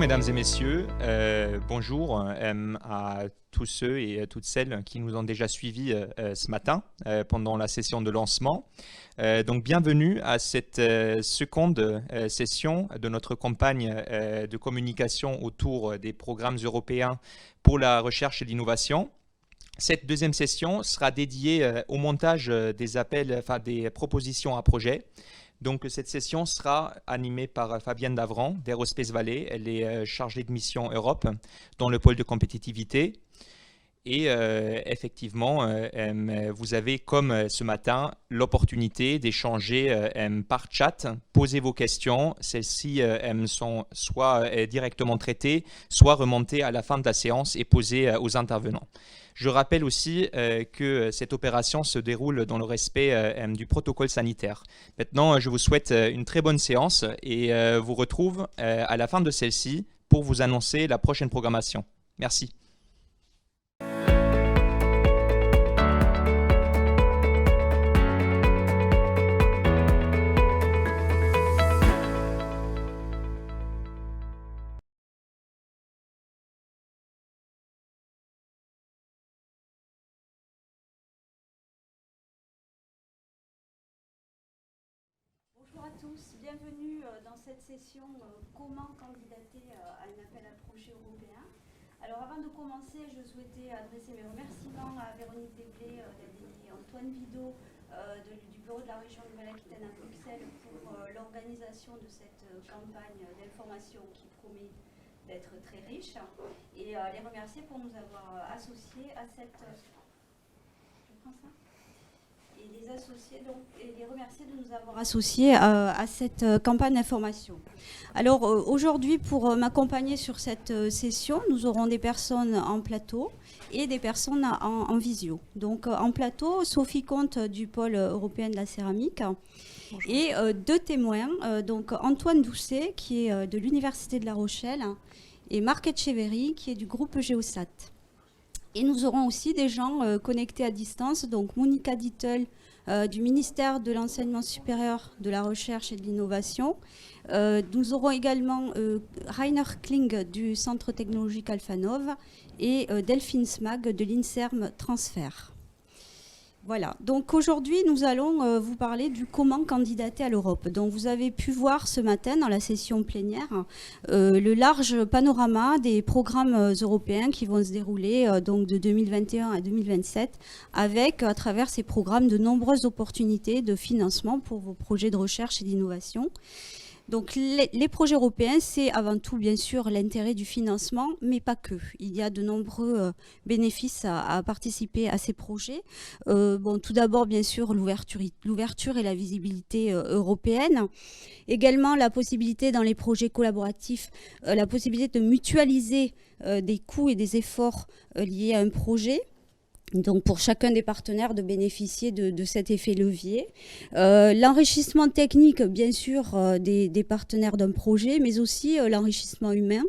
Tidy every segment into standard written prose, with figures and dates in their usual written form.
mesdames et messieurs, bonjour à tous ceux et toutes celles qui nous ont déjà suivis ce matin pendant la session de lancement. Donc bienvenue à cette seconde session de notre campagne de communication autour des programmes européens pour la recherche et l'innovation. Cette deuxième session sera dédiée au montage des appels, des propositions à projets. Donc cette session sera animée par Fabienne Davran d'Aerospace Valley. Elle est chargée de mission Europe dans le pôle de compétitivité. Et effectivement, vous avez, comme ce matin, l'opportunité d'échanger par chat, poser vos questions. Celles-ci sont soit directement traitées, soit remontées à la fin de la séance et posées aux intervenants. Je rappelle aussi que cette opération se déroule dans le respect du protocole sanitaire. Maintenant, je vous souhaite une très bonne séance et vous retrouve à la fin de celle-ci pour vous annoncer la prochaine programmation. Merci. Bonjour à tous, bienvenue dans cette session comment candidater à un appel à projet européen. Alors avant de commencer, je souhaitais adresser mes remerciements à Véronique Desblés, Antoine Vidot du bureau de la région Nouvelle-Aquitaine à Bruxelles pour l'organisation de cette campagne d'information qui promet d'être très riche et les remercier pour nous avoir associés à cette... Je prends ça et les remercier de nous avoir associés à cette campagne d'information. Alors aujourd'hui, pour m'accompagner sur cette session, nous aurons des personnes en plateau et des personnes en visio. Donc en plateau, Sophie Comte du pôle européen de la céramique. Bonjour. Et deux témoins, donc Antoine Doucet qui est de l'Université de La Rochelle et Marc Etcheverry qui est du groupe Geosat. Et nous aurons aussi des gens connectés à distance, donc Monica Dittel du ministère de l'Enseignement supérieur, de la Recherche et de l'Innovation. Nous aurons également Rainer Kling du Centre technologique Alphanov et Delphine Smag de l'INSERM Transfer. Voilà, donc aujourd'hui nous allons vous parler du comment candidater à l'Europe. Donc vous avez pu voir ce matin dans la session plénière le large panorama des programmes européens qui vont se dérouler donc de 2021 à 2027 avec à travers ces programmes de nombreuses opportunités de financement pour vos projets de recherche et d'innovation. Donc les projets européens, c'est avant tout bien sûr l'intérêt du financement, mais pas que. Il y a de nombreux bénéfices à participer à ces projets. Tout d'abord bien sûr l'ouverture et la visibilité européenne. Également la possibilité dans les projets collaboratifs, la possibilité de mutualiser des coûts et des efforts liés à un projet. Donc pour chacun des partenaires de bénéficier de cet effet levier. L'enrichissement technique, bien sûr, des partenaires d'un projet, mais aussi l'enrichissement humain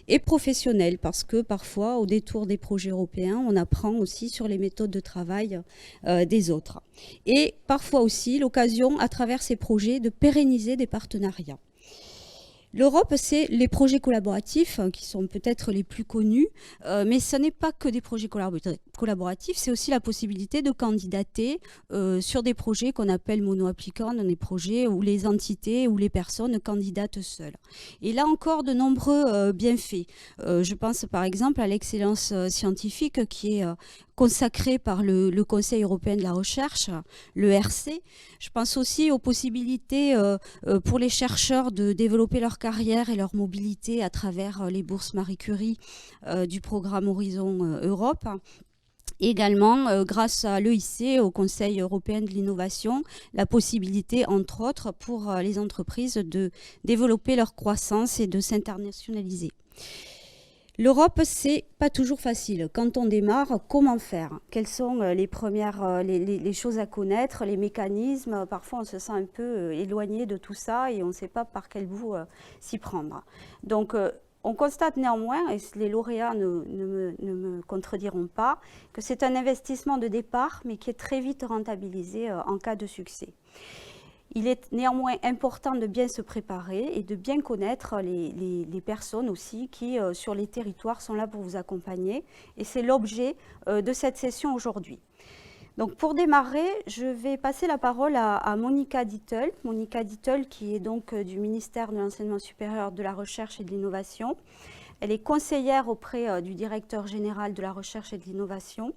et professionnel, parce que parfois, au détour des projets européens, on apprend aussi sur les méthodes de travail des autres. Et parfois aussi l'occasion, à travers ces projets, de pérenniser des partenariats. L'Europe, c'est les projets collaboratifs qui sont peut-être les plus connus, mais ce n'est pas que des projets collaboratifs, c'est aussi la possibilité de candidater sur des projets qu'on appelle mono-applicants, des projets où les entités ou les personnes candidatent seules. Et là encore, de nombreux bienfaits. Je pense par exemple à l'excellence scientifique qui est consacré par le Conseil européen de la recherche, le RC. Je pense aussi aux possibilités pour les chercheurs de développer leur carrière et leur mobilité à travers les bourses Marie Curie du programme Horizon Europe. Également, grâce à l'EIC, au Conseil européen de l'innovation, la possibilité, entre autres, pour les entreprises de développer leur croissance et de s'internationaliser. L'Europe, c'est pas toujours facile. Quand on démarre, comment faire? Quelles sont les premières les choses à connaître, les mécanismes? Parfois, on se sent un peu éloigné de tout ça et on ne sait pas par quel bout s'y prendre. Donc, on constate néanmoins, et les lauréats ne me contrediront pas, que c'est un investissement de départ, mais qui est très vite rentabilisé en cas de succès. Il est néanmoins important de bien se préparer et de bien connaître les personnes aussi qui, sur les territoires, sont là pour vous accompagner. Et c'est l'objet de cette session aujourd'hui. Donc pour démarrer, je vais passer la parole à Monica Dittel. Monica Dittel, qui est donc du ministère de l'Enseignement supérieur, de la Recherche et de l'Innovation. Elle est conseillère auprès du directeur général de la Recherche et de l'Innovation.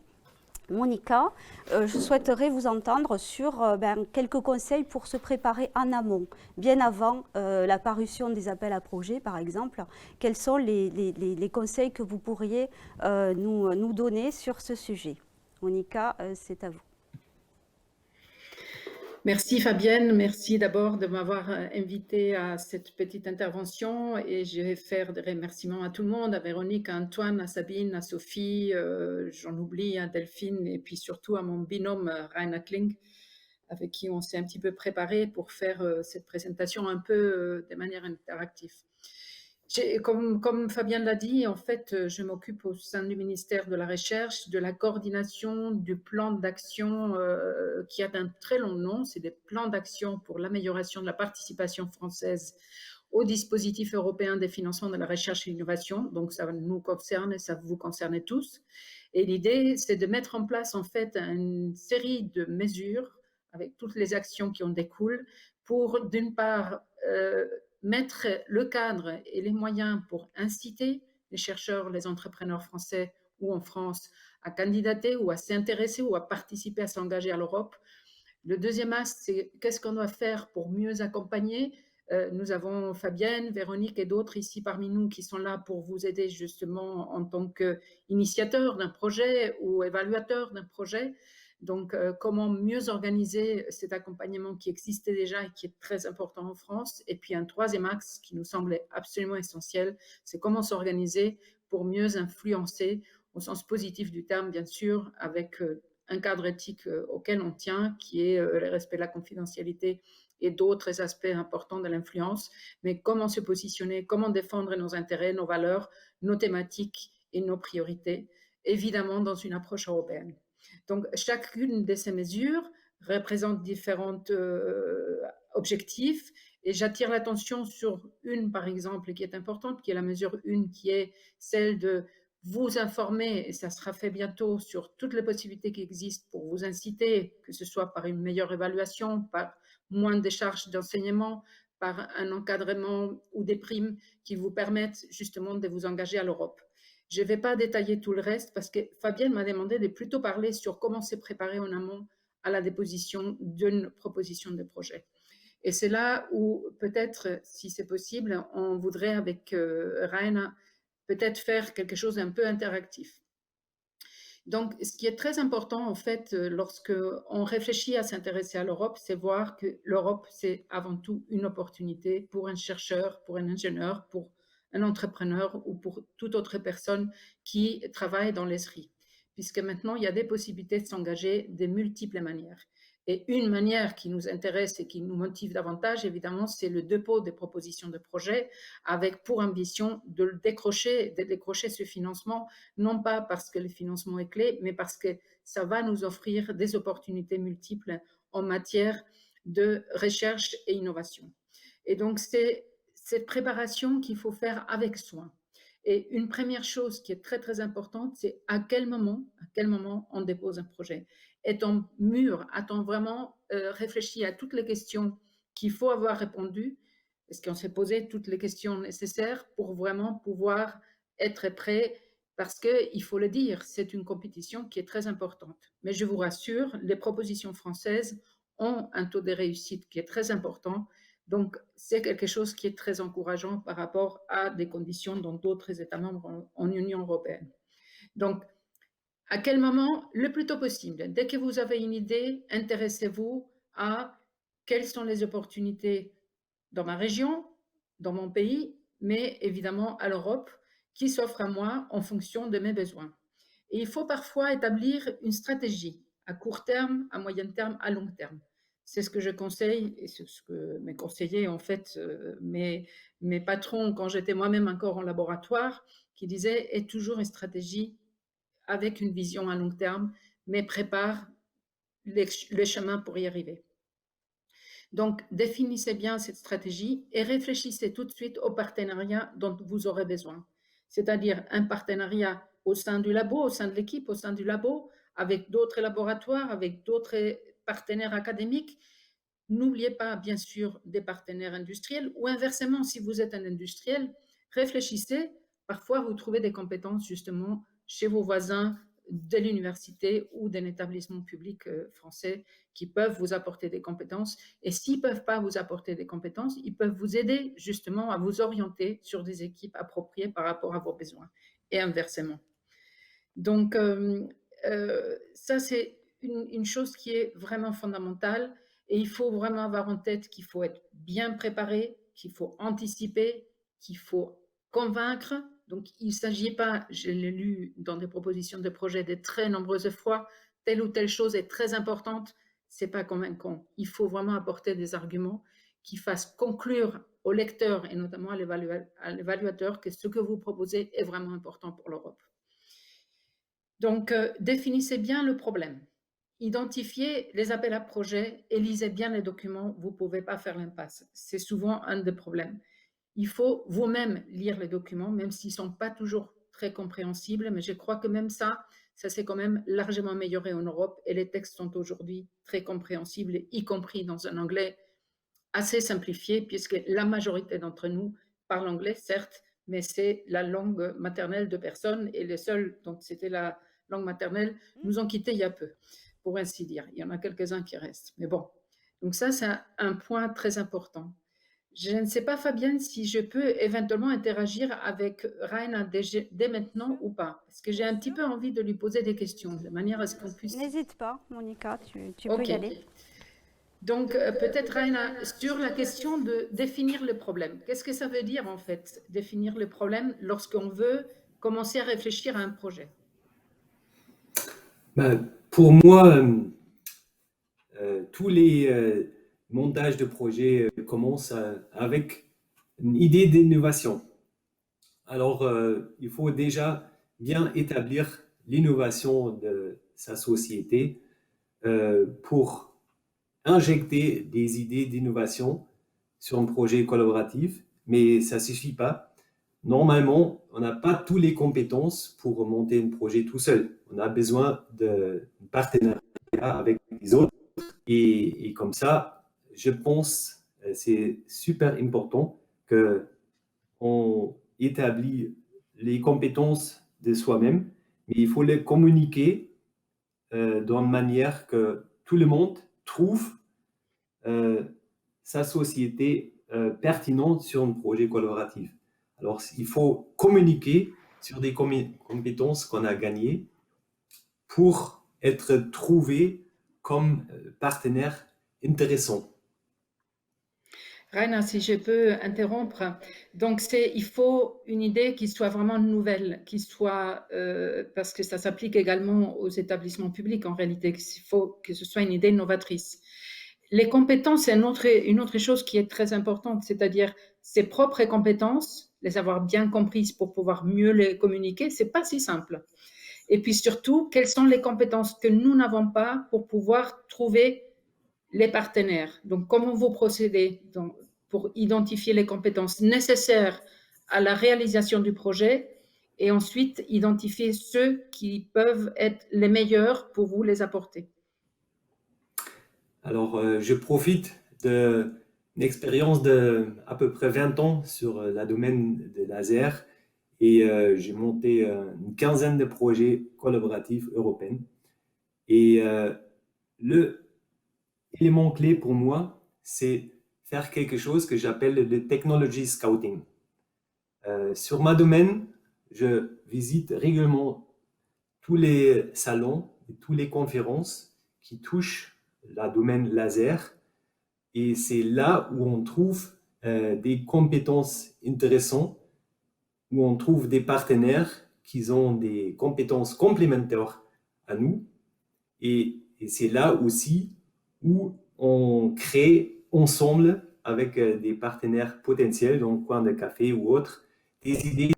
Monica, je souhaiterais vous entendre sur quelques conseils pour se préparer en amont, bien avant la parution des appels à projets, par exemple. Quels sont les conseils que vous pourriez nous donner sur ce sujet? Monica, c'est à vous. Merci Fabienne, merci d'abord de m'avoir invité à cette petite intervention et je vais faire des remerciements à tout le monde, à Véronique, à Antoine, à Sabine, à Sophie, j'en oublie, à Delphine et puis surtout à mon binôme Rainer Kling avec qui on s'est un petit peu préparé pour faire cette présentation un peu de manière interactive. Comme Fabienne l'a dit, en fait, je m'occupe au sein du ministère de la Recherche de la coordination du plan d'action qui a un très long nom. C'est des plans d'action pour l'amélioration de la participation française au dispositif européen des financements de la recherche et l'innovation. Donc, ça nous concerne et ça vous concerne tous. Et l'idée, c'est de mettre en place, en fait, une série de mesures avec toutes les actions qui en découlent pour, d'une part, mettre le cadre et les moyens pour inciter les chercheurs, les entrepreneurs français ou en France à candidater ou à s'intéresser ou à participer, à s'engager à l'Europe. Le deuxième axe, c'est qu'est-ce qu'on doit faire pour mieux accompagner. Nous avons Fabienne, Véronique et d'autres ici parmi nous qui sont là pour vous aider justement en tant qu'initiateur d'un projet ou évaluateur d'un projet. Donc, comment mieux organiser cet accompagnement qui existait déjà et qui est très important en France. Et puis, un troisième axe qui nous semblait absolument essentiel, c'est comment s'organiser pour mieux influencer, au sens positif du terme, bien sûr, avec un cadre éthique auquel on tient, qui est le respect de la confidentialité et d'autres aspects importants de l'influence, mais comment se positionner, comment défendre nos intérêts, nos valeurs, nos thématiques et nos priorités, évidemment dans une approche européenne. Donc, chacune de ces mesures représente différents objectifs et j'attire l'attention sur une, par exemple, qui est importante, qui est la mesure 1, qui est celle de vous informer, et ça sera fait bientôt, sur toutes les possibilités qui existent pour vous inciter, que ce soit par une meilleure évaluation, par moins de charges d'enseignement, par un encadrement ou des primes qui vous permettent justement de vous engager à l'Europe. Je ne vais pas détailler tout le reste parce que Fabienne m'a demandé de plutôt parler sur comment se préparer en amont à la déposition d'une proposition de projet. Et c'est là où peut-être, si c'est possible, on voudrait avec Raina peut-être faire quelque chose d'un peu interactif. Donc, ce qui est très important, en fait, lorsque on réfléchit à s'intéresser à l'Europe, c'est voir que l'Europe, c'est avant tout une opportunité pour un chercheur, pour un ingénieur, pour un entrepreneur ou pour toute autre personne qui travaille dans l'ESRI. Puisque maintenant, il y a des possibilités de s'engager de multiples manières. Et une manière qui nous intéresse et qui nous motive davantage, évidemment, c'est le dépôt des propositions de projet avec pour ambition de décrocher ce financement, non pas parce que le financement est clé, mais parce que ça va nous offrir des opportunités multiples en matière de recherche et innovation. Et donc, c'est cette préparation qu'il faut faire avec soin. Et une première chose qui est très, très importante, c'est à quel moment on dépose un projet. Est-on mûr? A-t-on vraiment réfléchi à toutes les questions qu'il faut avoir répondues? Est-ce qu'on s'est posé toutes les questions nécessaires pour vraiment pouvoir être prêt? Parce qu'il faut le dire, c'est une compétition qui est très importante. Mais je vous rassure, les propositions françaises ont un taux de réussite qui est très important. Donc, c'est quelque chose qui est très encourageant par rapport à des conditions dans d'autres États membres en Union européenne. Donc, à quel moment? Le plus tôt possible. Dès que vous avez une idée, intéressez-vous à quelles sont les opportunités dans ma région, dans mon pays, mais évidemment à l'Europe, qui s'offrent à moi en fonction de mes besoins. Et il faut parfois établir une stratégie à court terme, à moyen terme, à long terme. C'est ce que je conseille et c'est ce que mes conseillers, en fait, mes patrons, quand j'étais moi-même encore en laboratoire, qui disaient, aie toujours une stratégie avec une vision à long terme, mais prépare le chemin pour y arriver. Donc, définissez bien cette stratégie et réfléchissez tout de suite au partenariat dont vous aurez besoin. C'est-à-dire un partenariat au sein du labo, au sein de l'équipe, au sein du labo, avec d'autres laboratoires, avec d'autres partenaires académiques. N'oubliez pas, bien sûr, des partenaires industriels ou inversement, si vous êtes un industriel, réfléchissez. Parfois, vous trouvez des compétences justement chez vos voisins de l'université ou d'un établissement public français qui peuvent vous apporter des compétences. Et s'ils ne peuvent pas vous apporter des compétences, ils peuvent vous aider justement à vous orienter sur des équipes appropriées par rapport à vos besoins et inversement. Donc, ça, c'est une chose qui est vraiment fondamentale et il faut vraiment avoir en tête qu'il faut être bien préparé, qu'il faut anticiper, qu'il faut convaincre. Donc, il ne s'agit pas, je l'ai lu dans des propositions de projet de très nombreuses fois, telle ou telle chose est très importante, ce n'est pas convaincant. Il faut vraiment apporter des arguments qui fassent conclure au lecteur et notamment à l'évaluateur que ce que vous proposez est vraiment important pour l'Europe. Donc, définissez bien le problème. Identifiez les appels à projets et lisez bien les documents. Vous ne pouvez pas faire l'impasse. C'est souvent un des problèmes. Il faut vous-même lire les documents, même s'ils ne sont pas toujours très compréhensibles, mais je crois que même ça s'est quand même largement amélioré en Europe et les textes sont aujourd'hui très compréhensibles, y compris dans un anglais assez simplifié, puisque la majorité d'entre nous parlent anglais, certes, mais c'est la langue maternelle de personne et les seuls dont c'était la langue maternelle nous ont quittés il y a peu, pour ainsi dire. Il y en a quelques-uns qui restent, mais bon. Donc ça, c'est un point très important. Je ne sais pas, Fabienne, si je peux éventuellement interagir avec Raina dès maintenant ou pas, parce que j'ai un petit peu envie de lui poser des questions, de manière à ce qu'on puisse... N'hésite pas, Monica, tu peux y aller. Donc, peut-être, Raina, sur la question de définir le problème. Qu'est-ce que ça veut dire, en fait, définir le problème lorsqu'on veut commencer à réfléchir à un projet? Pour moi, tous les montages de projets commencent avec une idée d'innovation. Alors, il faut déjà bien établir l'innovation de sa société pour injecter des idées d'innovation sur un projet collaboratif, mais ça ne suffit pas. Normalement, on n'a pas toutes les compétences pour monter un projet tout seul. On a besoin de partenariat avec les autres. Et comme ça, je pense que c'est super important qu'on établit les compétences de soi-même, mais il faut les communiquer d'une manière que tout le monde trouve sa société pertinente sur un projet collaboratif. Alors, il faut communiquer sur des compétences qu'on a gagnées pour être trouvé comme partenaire intéressant. Raina, si je peux interrompre, donc il faut une idée qui soit vraiment nouvelle, qui soit, parce que ça s'applique également aux établissements publics en réalité, il faut que ce soit une idée novatrice. Les compétences, c'est une autre chose qui est très importante, c'est-à-dire ses propres compétences, les avoir bien comprises pour pouvoir mieux les communiquer, c'est pas si simple. Et puis surtout, quelles sont les compétences que nous n'avons pas pour pouvoir trouver les partenaires. Donc, comment vous procédez pour identifier les compétences nécessaires à la réalisation du projet et ensuite identifier ceux qui peuvent être les meilleurs pour vous les apporter? Alors, je profite d'une expérience de à peu près 20 ans sur le domaine des lasers et j'ai monté une quinzaine de projets collaboratifs européens. Et l'élément clé pour moi, c'est faire quelque chose que j'appelle le technology scouting. Sur ma domaine, je visite régulièrement tous les salons et toutes les conférences qui touchent le domaine laser. Et c'est là où on trouve des compétences intéressantes, où on trouve des partenaires qui ont des compétences complémentaires à nous. Et c'est là aussi où on crée ensemble avec des partenaires potentiels, dans le coin de café ou autre, des idées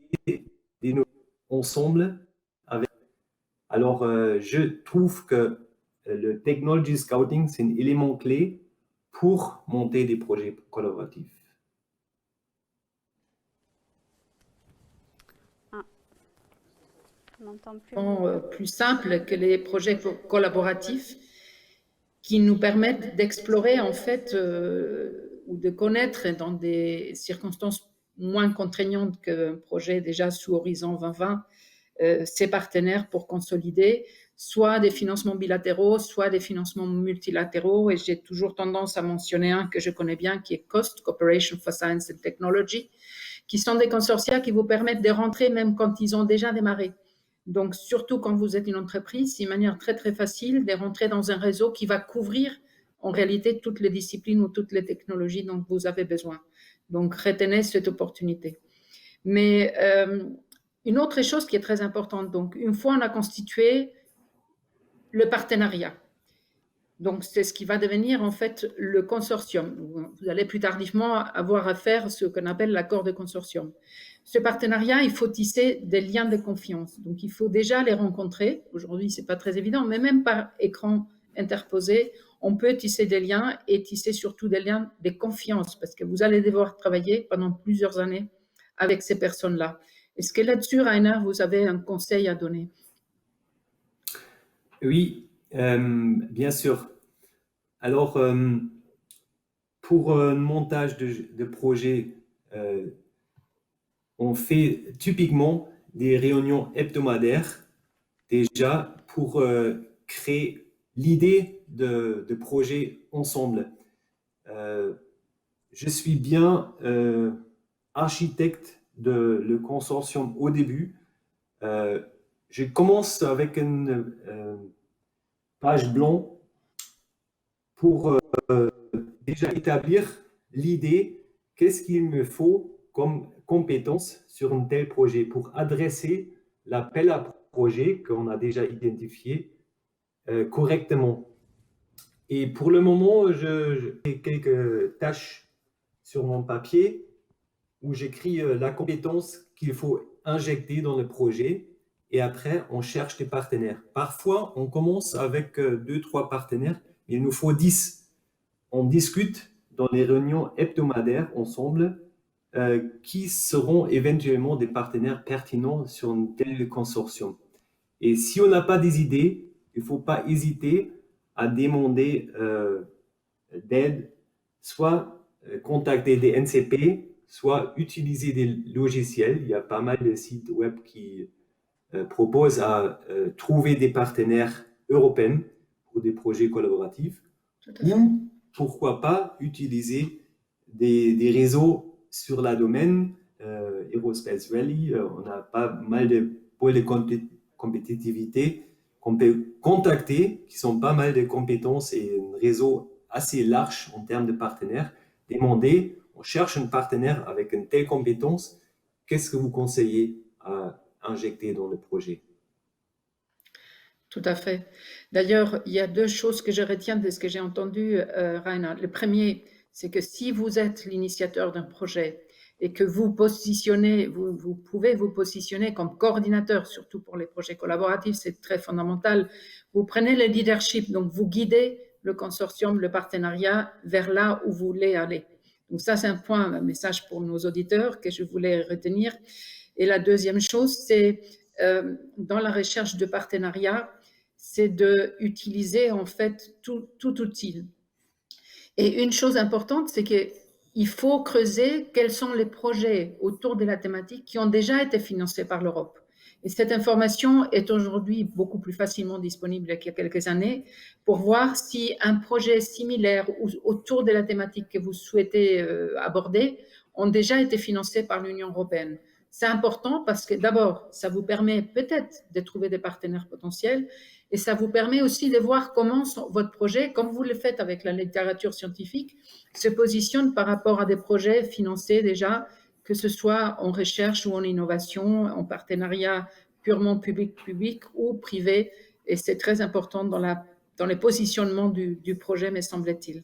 ensemble. Alors, je trouve que le technology scouting, c'est un élément clé pour monter des projets collaboratifs. On n'entend plus. Plus simple que les projets collaboratifs qui nous permettent d'explorer en fait ou de connaître dans des circonstances moins contraignantes qu'un projet déjà sous Horizon 2020 ses partenaires pour consolider soit des financements bilatéraux, soit des financements multilatéraux. Et j'ai toujours tendance à mentionner un que je connais bien, qui est COST, Cooperation for Science and Technology, qui sont des consortia qui vous permettent de rentrer même quand ils ont déjà démarré. Donc, surtout quand vous êtes une entreprise, c'est une manière très, très facile de rentrer dans un réseau qui va couvrir en réalité toutes les disciplines ou toutes les technologies dont vous avez besoin. Donc, retenez cette opportunité. Mais une autre chose qui est très importante, donc une fois on a constitué le partenariat, donc c'est ce qui va devenir en fait le consortium. Vous allez plus tardivement avoir à faire ce qu'on appelle l'accord de consortium. Ce partenariat, il faut tisser des liens de confiance. Donc il faut déjà les rencontrer. Aujourd'hui, c'est pas très évident, mais même par écran interposé, on peut tisser des liens et tisser surtout des liens de confiance parce que vous allez devoir travailler pendant plusieurs années avec ces personnes-là. Est-ce que là-dessus, Rainer, vous avez un conseil à donner? Oui, bien sûr. Alors, pour un montage de projet, on fait typiquement des réunions hebdomadaires déjà pour créer l'idée de projet ensemble. Je suis bien architecte de le consortium au début. Je commence avec une page blanche pour déjà établir l'idée, qu'est-ce qu'il me faut comme compétences sur un tel projet pour adresser l'appel à projet qu'on a déjà identifié correctement. Et pour le moment, j'ai quelques tâches sur mon papier où j'écris la compétence qu'il faut injecter dans le projet et après, on cherche des partenaires. Parfois, on commence avec 2-3 partenaires, mais il nous faut 10. On discute dans les réunions hebdomadaires ensemble qui seront éventuellement des partenaires pertinents sur un tel consortium. Et si on n'a pas des idées, il ne faut pas hésiter à demander d'aide, soit contacter des NCP, soit utiliser des logiciels. Il y a pas mal de sites web qui proposent à trouver des partenaires européens pour des projets collaboratifs. Ou pourquoi pas utiliser des réseaux sur la domaine, Aerospace Valley, on a pas mal de pôles de compétitivité qu'on peut contacter, qui sont pas mal de compétences et un réseau assez large en termes de partenaires. Demander, on cherche un partenaire avec une telle compétence, qu'est-ce que vous conseillez à injecter dans le projet? Tout à fait. D'ailleurs, il y a deux choses que je retiens de ce que j'ai entendu, Rainer. Le premier, c'est que si vous êtes l'initiateur d'un projet et que vous positionnez, vous pouvez vous positionner comme coordinateur, surtout pour les projets collaboratifs, c'est très fondamental. Vous prenez le leadership, donc vous guidez le consortium, le partenariat vers là où vous voulez aller. Donc ça, c'est un point, un message pour nos auditeurs que je voulais retenir. Et la deuxième chose, c'est dans la recherche de partenariat, c'est d'utiliser en fait tout outil. Et une chose importante, c'est qu'il faut creuser quels sont les projets autour de la thématique qui ont déjà été financés par l'Europe. Et cette information est aujourd'hui beaucoup plus facilement disponible qu'il y a quelques années pour voir si un projet similaire ou autour de la thématique que vous souhaitez aborder ont déjà été financés par l'Union européenne. C'est important parce que d'abord, ça vous permet peut-être de trouver des partenaires potentiels et ça vous permet aussi de voir comment votre projet, comme vous le faites avec la littérature scientifique, se positionne par rapport à des projets financés déjà, que ce soit en recherche ou en innovation, en partenariat purement public ou privé. Et c'est très important dans les positionnements du projet, me semble-t-il.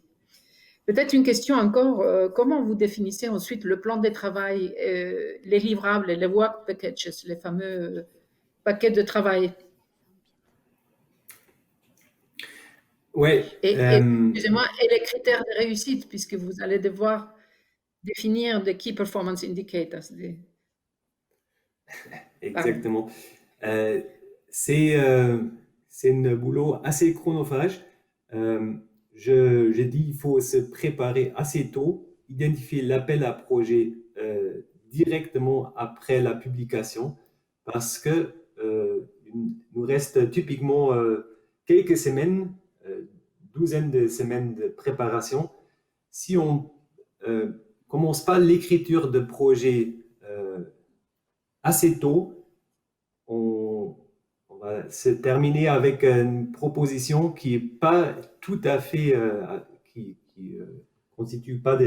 Peut-être une question encore, comment vous définissez ensuite le plan de travail, les livrables, les work packages, les fameux paquets de travail? Ouais, Et excusez-moi, et les critères de réussite, puisque vous allez devoir définir des Key Performance Indicators. Pardon. exactement. Euh, c'est c'est un boulot assez chronophage. Euh, je dis il faut se préparer assez tôt, identifier l'appel à projet directement après la publication, parce que il nous reste typiquement quelques semaines, douzaine de semaines de préparation. Si on euh, commence pas l'écriture de projet assez tôt, on va se terminer avec une proposition qui n'est pas tout à fait, qui constitue pas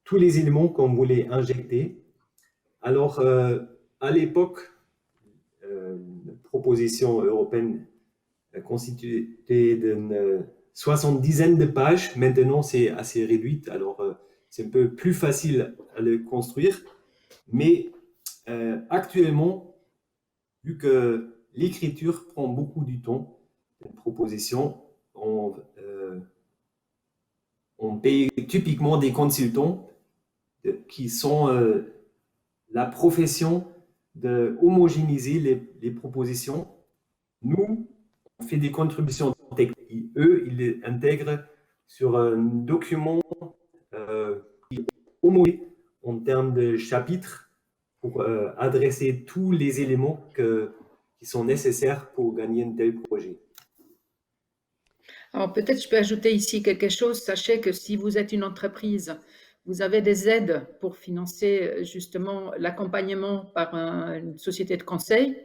tous les éléments qu'on voulait injecter. Alors, à l'époque, la proposition européenne constituait d'une soixante-dizaine de pages. Maintenant, c'est assez réduit. Alors, c'est un peu plus facile à le construire. Mais actuellement, vu que l'écriture prend beaucoup du temps, une proposition, on paye typiquement des consultants qui sont la profession de homogénéiser les propositions. Nous, on fait des contributions techniques. Eux, ils les intègrent sur un document qui est homogène en termes de chapitres pour adresser tous les éléments qui sont nécessaires pour gagner un tel projet. Alors peut-être je peux ajouter ici quelque chose. Sachez que si vous êtes une entreprise, vous avez des aides pour financer justement l'accompagnement par une société de conseil.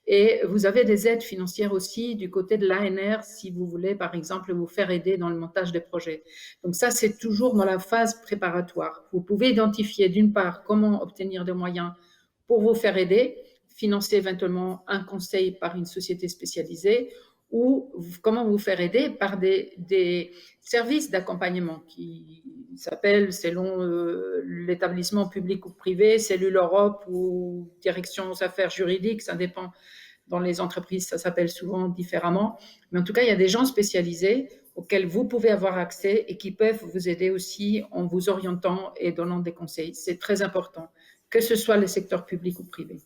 Et vous avez des aides financières aussi du côté de l'ANR si vous voulez, par exemple, vous faire aider dans le montage des projets. Donc ça, c'est toujours dans la phase préparatoire. Vous pouvez identifier d'une part comment obtenir des moyens pour vous faire aider, financer éventuellement un conseil par une société spécialisée ou comment vous faire aider par des services d'accompagnement qui s'appellent, selon l'établissement public ou privé, Cellule Europe ou Direction aux affaires juridiques, ça dépend. Dans les entreprises, ça s'appelle souvent différemment. Mais en tout cas, il y a des gens spécialisés auxquels vous pouvez avoir accès et qui peuvent vous aider aussi en vous orientant et donnant des conseils. C'est très important, que ce soit le secteur public ou privé.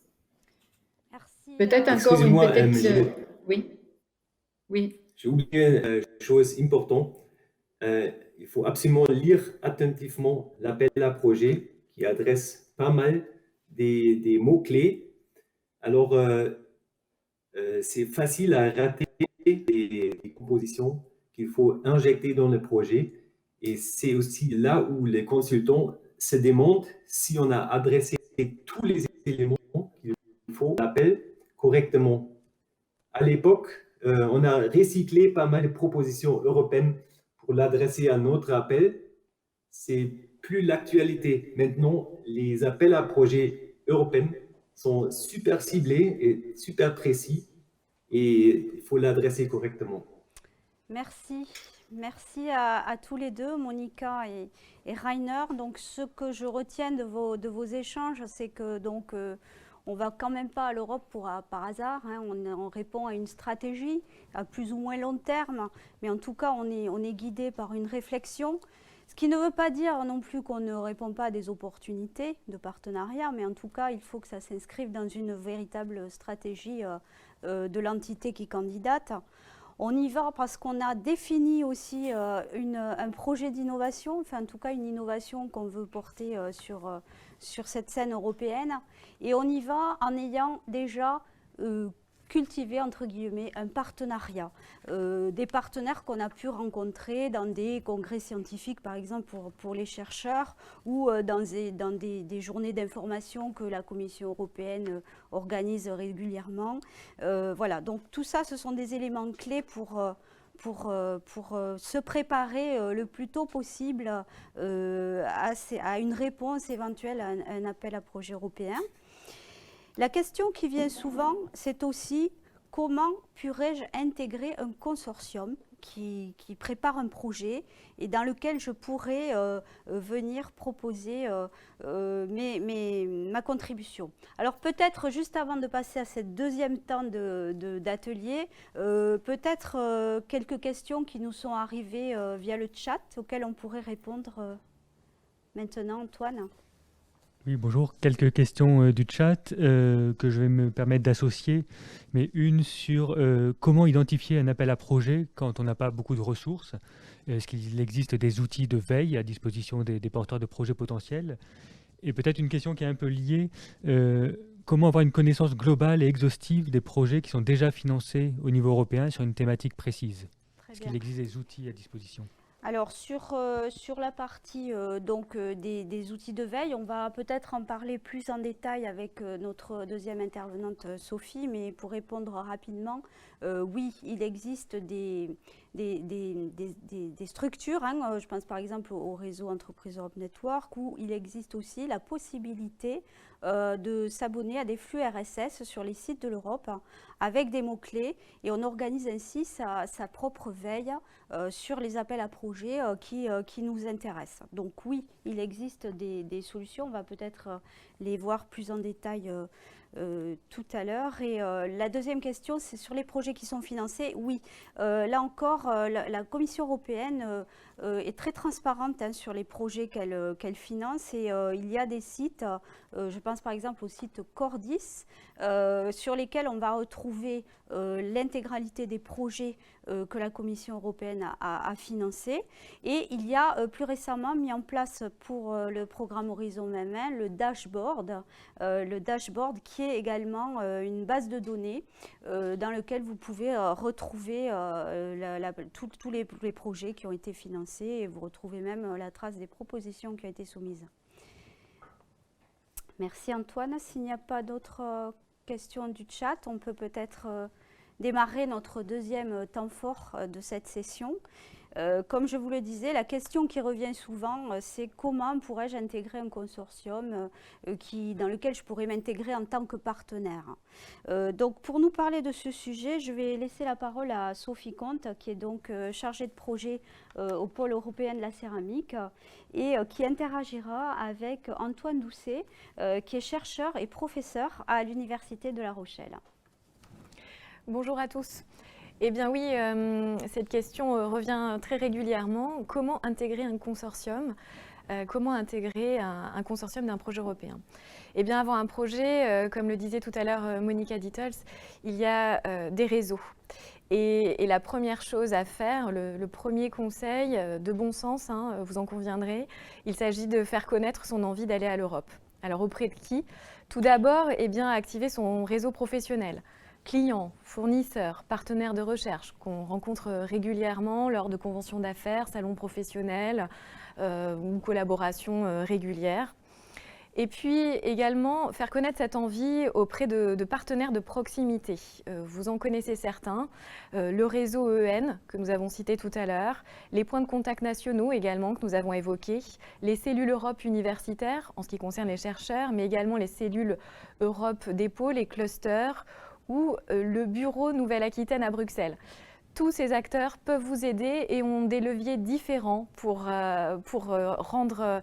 Merci. Peut-être encore une Excusez-moi, petite... Oui. Oui. j'ai oublié une chose importante. Il faut absolument lire attentivement l'appel à projet qui adresse pas mal des mots-clés. Alors, c'est facile à rater des compositions qu'il faut injecter dans le projet. Et c'est aussi là où les consultants se demandent si on a adressé tous les éléments qu'il faut à l'appel correctement. À l'époque, on a recyclé pas mal de propositions européennes pour l'adresser à notre appel. C'est plus l'actualité. Maintenant, les appels à projets européens sont super ciblés et super précis et il faut l'adresser correctement. Merci. Merci à tous les deux, Monica et Rainer. Donc, ce que je retiens de vos échanges, c'est que donc, on ne va quand même pas à l'Europe par hasard. Hein. On répond à une stratégie à plus ou moins long terme, mais en tout cas, on est guidé par une réflexion. Ce qui ne veut pas dire non plus qu'on ne répond pas à des opportunités de partenariat, mais en tout cas, il faut que ça s'inscrive dans une véritable stratégie de l'entité qui candidate. On y va parce qu'on a défini aussi un projet d'innovation, enfin en tout cas une innovation qu'on veut porter sur cette scène européenne. Et on y va en ayant déjà cultivé, entre guillemets, un partenariat. Des partenaires qu'on a pu rencontrer dans des congrès scientifiques, par exemple pour les chercheurs, ou dans des journées d'information que la Commission européenne organise régulièrement. Voilà, donc tout ça, ce sont des éléments clés pour se préparer le plus tôt possible à une réponse éventuelle à un appel à projet européen. La question qui vient souvent, c'est aussi comment pourrais-je intégrer un consortium prépare un projet et dans lequel je pourrais venir proposer ma contribution. Alors peut-être juste avant de passer à cette deuxième temps d'atelier, peut-être quelques questions qui nous sont arrivées via le chat auxquelles on pourrait répondre maintenant, Antoine. Oui, bonjour. Quelques questions du chat que je vais me permettre d'associer, mais une sur comment identifier un appel à projet quand on n'a pas beaucoup de ressources. Est-ce qu'il existe des outils de veille à disposition des porteurs de projets potentiels? Et peut-être une question qui est un peu liée, comment avoir une connaissance globale et exhaustive des projets qui sont déjà financés au niveau européen sur une thématique précise? Est-ce qu'il existe des outils à disposition? Alors sur la partie des outils de veille, on va peut-être en parler plus en détail avec notre deuxième intervenante Sophie, mais pour répondre rapidement, oui, il existe des structures, hein, je pense par exemple au réseau Entreprise Europe Network, où il existe aussi la possibilité de s'abonner à des flux RSS sur les sites de l'Europe avec des mots-clés, et on organise ainsi sa propre veille sur les appels à projets qui nous intéressent. Donc oui, il existe des solutions, on va peut-être les voir plus en détail tout à l'heure. Et la deuxième question, c'est sur les projets qui sont financés. Oui, là encore, la Commission européenne est très transparente sur les projets qu'elle finance, et il y a des sites, je pense par exemple au site Cordis, sur lesquels on va retrouver l'intégralité des projets que la Commission européenne a financés. Et il y a plus récemment mis en place pour le programme Horizon 2020 le dashboard qui est également une base de données dans lequel vous pouvez retrouver tous les projets qui ont été financés, et vous retrouvez même la trace des propositions qui ont été soumises. Merci Antoine. S'il n'y a pas d'autres questions du chat, on peut peut-être démarrer notre deuxième temps fort de cette session. Comme je vous le disais, la question qui revient souvent, c'est comment pourrais-je intégrer un consortium dans lequel je pourrais m'intégrer en tant que partenaire. Donc pour nous parler de ce sujet, je vais laisser la parole à Sophie Comte, qui est donc chargée de projet au pôle européen de la céramique, et qui interagira avec Antoine Doucet, qui est chercheur et professeur à l'Université de La Rochelle. Bonjour à tous. Eh bien oui, cette question revient très régulièrement. Comment intégrer un consortium? Comment intégrer un consortium d'un projet européen? Eh bien avant un projet, comme le disait tout à l'heure Monica Dittels, il y a des réseaux. Et la première chose à faire, le premier conseil de bon sens, hein, vous en conviendrez, il s'agit de faire connaître son envie d'aller à l'Europe. Alors auprès de qui? Tout d'abord, eh bien, activer son réseau professionnel. Clients, fournisseurs, partenaires de recherche qu'on rencontre régulièrement lors de conventions d'affaires, salons professionnels ou collaborations régulières. Et puis également faire connaître cette envie auprès de partenaires de proximité. Vous en connaissez certains, le réseau EN que nous avons cité tout à l'heure, les points de contact nationaux également que nous avons évoqués, les cellules Europe universitaires en ce qui concerne les chercheurs, mais également les cellules Europe dépôts, les clusters, ou le bureau Nouvelle-Aquitaine à Bruxelles. Tous ces acteurs peuvent vous aider et ont des leviers différents pour rendre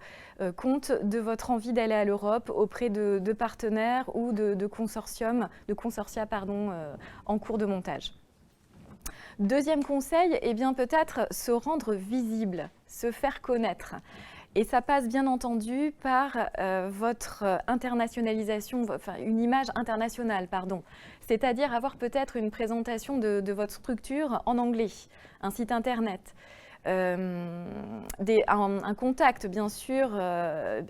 compte de votre envie d'aller à l'Europe auprès de partenaires ou de consortia en cours de montage. Deuxième conseil, eh bien peut-être se rendre visible, se faire connaître. Et ça passe bien entendu par votre internationalisation, enfin une image internationale, pardon. C'est-à-dire avoir peut-être une présentation de votre structure en anglais, un site internet, un contact bien sûr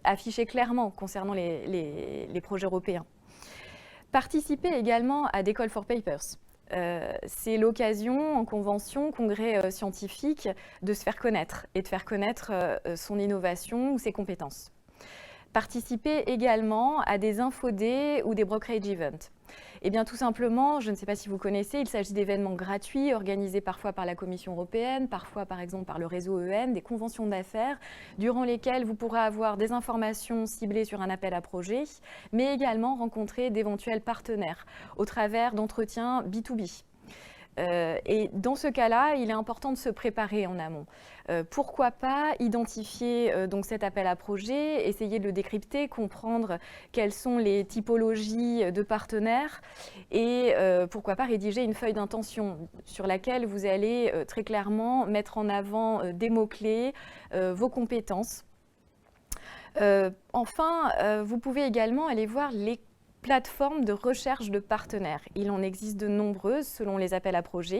affiché clairement concernant les projets européens. Participez également à des Call for Papers. C'est l'occasion, en convention, congrès scientifique, de se faire connaître et de faire connaître son innovation ou ses compétences. Participez également à des infodés ou des brokerage events. Eh bien, tout simplement, je ne sais pas si vous connaissez, il s'agit d'événements gratuits organisés parfois par la Commission européenne, parfois par exemple par le réseau EN, des conventions d'affaires, durant lesquelles vous pourrez avoir des informations ciblées sur un appel à projet, mais également rencontrer d'éventuels partenaires au travers d'entretiens B2B. Et dans ce cas-là, il est important de se préparer en amont. Pourquoi pas identifier donc cet appel à projet, essayer de le décrypter, comprendre quelles sont les typologies de partenaires et pourquoi pas rédiger une feuille d'intention sur laquelle vous allez très clairement mettre en avant des mots-clés, vos compétences. Enfin, vous pouvez également aller voir les plateformes de recherche de partenaires. Il en existe de nombreuses selon les appels à projets.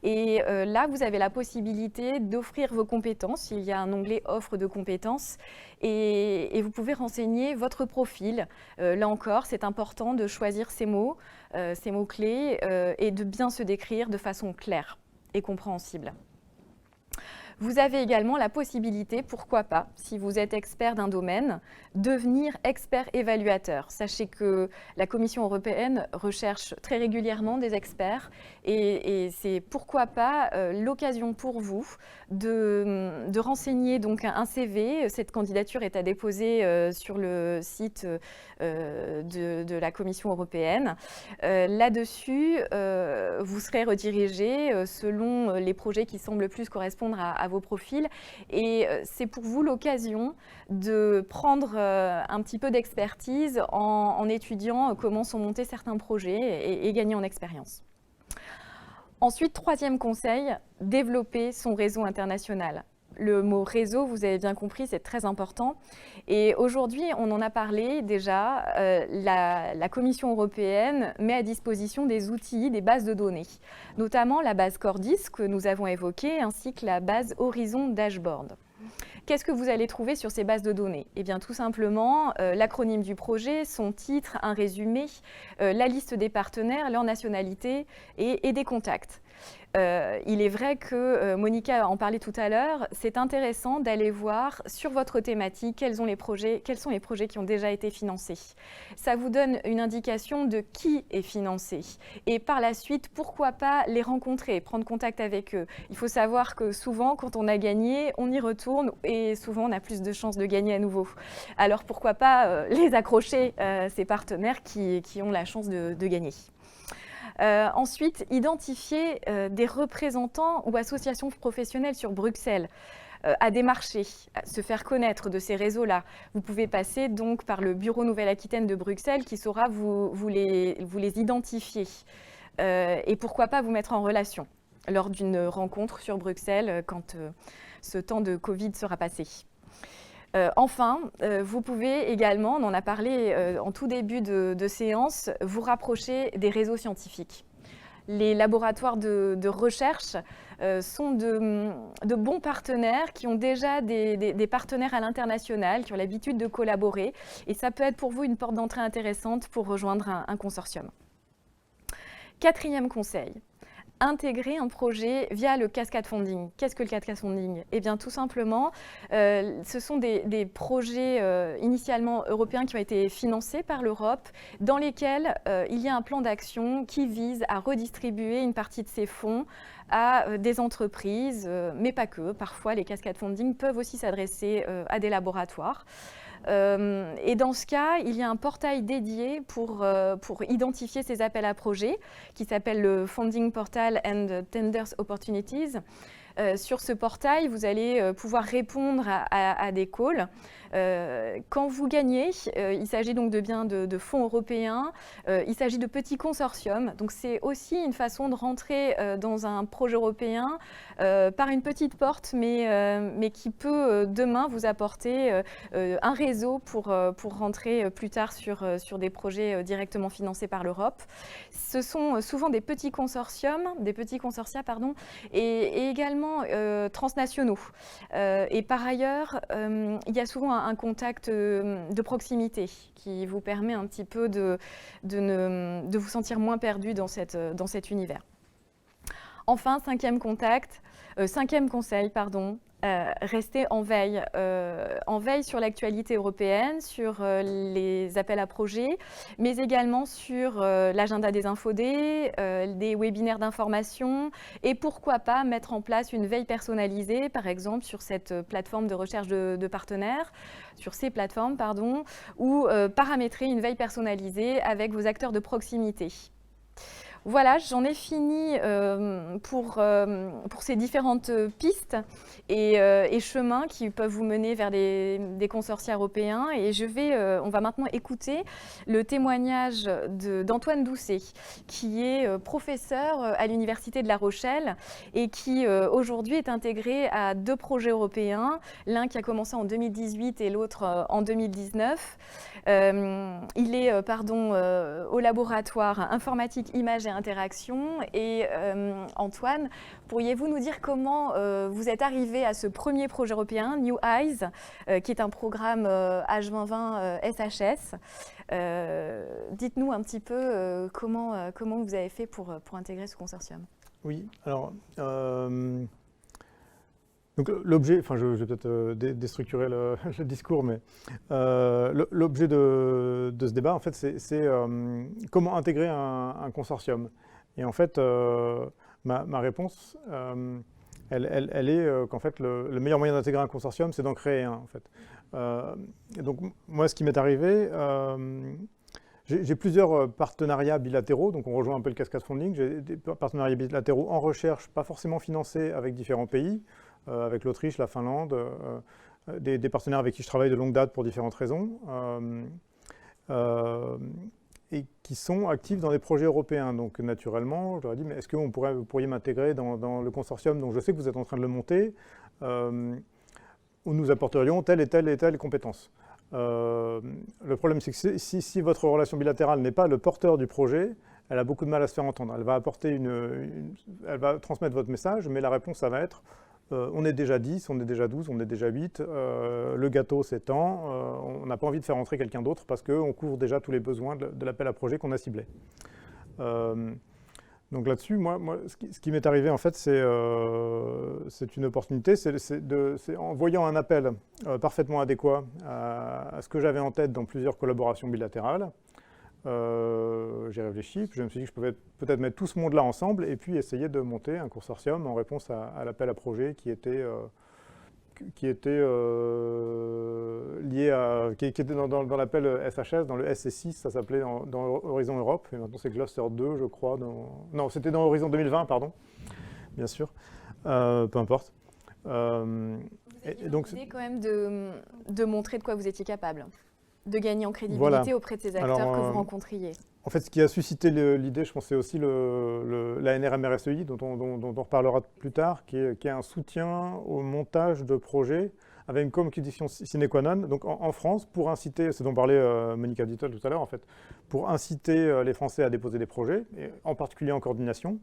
Et là, vous avez la possibilité d'offrir vos compétences. Il y a un onglet offre de compétences et vous pouvez renseigner votre profil. Là encore, c'est important de choisir ces mots-clés et de bien se décrire de façon claire et compréhensible. Vous avez également la possibilité, pourquoi pas, si vous êtes expert d'un domaine, devenir expert évaluateur. Sachez que la Commission européenne recherche très régulièrement des experts et c'est pourquoi pas l'occasion pour vous de renseigner donc un CV. Cette candidature est à déposer sur le site de la Commission européenne. Là-dessus, vous serez redirigé selon les projets qui semblent le plus correspondre à vos profils et c'est pour vous l'occasion de prendre un petit peu d'expertise en étudiant comment sont montés certains projets et gagner en expérience. Ensuite, troisième conseil, développer son réseau international. Le mot réseau, vous avez bien compris, c'est très important. Et aujourd'hui, on en a parlé déjà, la Commission européenne met à disposition des outils, des bases de données, notamment la base Cordis que nous avons évoquée, ainsi que la base Horizon Dashboard. Qu'est-ce que vous allez trouver sur ces bases de données? Eh bien, tout simplement, l'acronyme du projet, son titre, un résumé, la liste des partenaires, leur nationalité et des contacts. Il est vrai que Monica en parlait tout à l'heure, c'est intéressant d'aller voir sur votre thématique quels sont les projets qui ont déjà été financés. Ça vous donne une indication de qui est financé et par la suite, pourquoi pas les rencontrer, prendre contact avec eux. Il faut savoir que souvent, quand on a gagné, on y retourne et souvent on a plus de chances de gagner à nouveau. Alors pourquoi pas les accrocher, ces partenaires qui ont la chance de gagner. Ensuite, identifier des représentants ou associations professionnelles sur Bruxelles à démarcher, à se faire connaître de ces réseaux-là. Vous pouvez passer donc par le bureau Nouvelle-Aquitaine de Bruxelles qui saura vous les identifier et pourquoi pas vous mettre en relation lors d'une rencontre sur Bruxelles quand ce temps de Covid sera passé. Enfin, vous pouvez également, on en a parlé en tout début de séance, vous rapprocher des réseaux scientifiques. Les laboratoires de recherche sont de bons partenaires qui ont déjà des partenaires à l'international, qui ont l'habitude de collaborer et ça peut être pour vous une porte d'entrée intéressante pour rejoindre un consortium. Quatrième conseil. Intégrer un projet via le cascade funding. Qu'est-ce que le cascade funding? Eh bien, tout simplement, ce sont des projets initialement européens qui ont été financés par l'Europe, dans lesquels il y a un plan d'action qui vise à redistribuer une partie de ces fonds à des entreprises, mais pas que. Parfois, les cascades funding peuvent aussi s'adresser à des laboratoires. Et dans ce cas, il y a un portail dédié pour identifier ces appels à projets qui s'appelle le Funding Portal and Tenders Opportunities. Sur ce portail, vous allez pouvoir répondre à des calls. Quand vous gagnez, il s'agit donc de fonds européens, il s'agit de petits consortiums. Donc c'est aussi une façon de rentrer dans un projet européen par une petite porte, mais qui peut demain vous apporter un réseau pour rentrer plus tard sur des projets directement financés par l'Europe. Ce sont souvent des petits consortia, et également transnationaux. Et par ailleurs, il y a souvent un contact de proximité qui vous permet un petit peu de vous sentir moins perdu dans cet univers. Enfin, cinquième conseil, rester en veille sur l'actualité européenne, sur les appels à projets, mais également sur l'agenda des infodés, des webinaires d'information et pourquoi pas mettre en place une veille personnalisée, par exemple sur cette plateforme de recherche de partenaires, sur ces plateformes, ou paramétrer une veille personnalisée avec vos acteurs de proximité. Voilà, j'en ai fini pour ces différentes pistes et chemins qui peuvent vous mener vers des consortia européens. Et on va maintenant écouter le témoignage d'Antoine Doucet, qui est professeur à l'Université de La Rochelle et qui aujourd'hui est intégré à 2 projets européens, l'un qui a commencé en 2018 et l'autre en 2019. Il est au laboratoire informatique, images et interaction. Et Antoine, pourriez-vous nous dire comment vous êtes arrivé à ce premier projet européen, New Eyes, qui est un programme H2020 SHS. Dites-nous un petit peu comment vous avez fait pour intégrer ce consortium. Oui, alors donc l'objet, enfin je vais peut-être déstructurer le discours, mais l'objet de ce débat, en fait, c'est comment intégrer un consortium. Et en fait, ma réponse, elle est qu'en fait, le meilleur moyen d'intégrer un consortium, c'est d'en créer un, en fait. Donc moi, ce qui m'est arrivé, j'ai plusieurs partenariats bilatéraux, donc on rejoint un peu le cascade funding. J'ai des partenariats bilatéraux en recherche, pas forcément financés, avec différents pays, avec l'Autriche, la Finlande, des partenaires avec qui je travaille de longue date pour différentes raisons, et qui sont actifs dans des projets européens. Donc naturellement, je leur ai dit, mais est-ce que vous pourriez m'intégrer dans le consortium dont je sais que vous êtes en train de le monter, où nous apporterions telle et telle et telle compétence. Le problème, c'est que si votre relation bilatérale n'est pas le porteur du projet, elle a beaucoup de mal à se faire entendre. Elle va apporter elle va transmettre votre message, mais la réponse, ça va être on est déjà 10, on est déjà 12, on est déjà 8, le gâteau s'étend, on n'a pas envie de faire entrer quelqu'un d'autre parce qu'on couvre déjà tous les besoins de l'appel à projet qu'on a ciblé. Donc là-dessus, moi ce qui m'est arrivé, en fait, c'est une opportunité. C'est en voyant un appel parfaitement adéquat à ce que j'avais en tête dans plusieurs collaborations bilatérales, j'ai réfléchi, puis je me suis dit que je pouvais peut-être mettre tout ce monde-là ensemble et puis essayer de monter un consortium en réponse à l'appel à projet qui était dans l'appel SHS, dans le SC6, ça s'appelait dans Horizon Europe, et maintenant c'est Cluster 2, je crois. Non, c'était dans Horizon 2020, pardon, bien sûr, peu importe. Vous aviez l'idée quand même de montrer de quoi vous étiez capable, de gagner en crédibilité auprès de ces acteurs que vous rencontriez. En fait, ce qui a suscité l'idée, je pense, c'est aussi l'ANR-MRSEI, dont on reparlera plus tard, qui est un soutien au montage de projets avec une condition sine qua non. Donc en France, pour inciter, c'est dont parlait Monica Dittel tout à l'heure, en fait, pour inciter les Français à déposer des projets, et en particulier en coordination,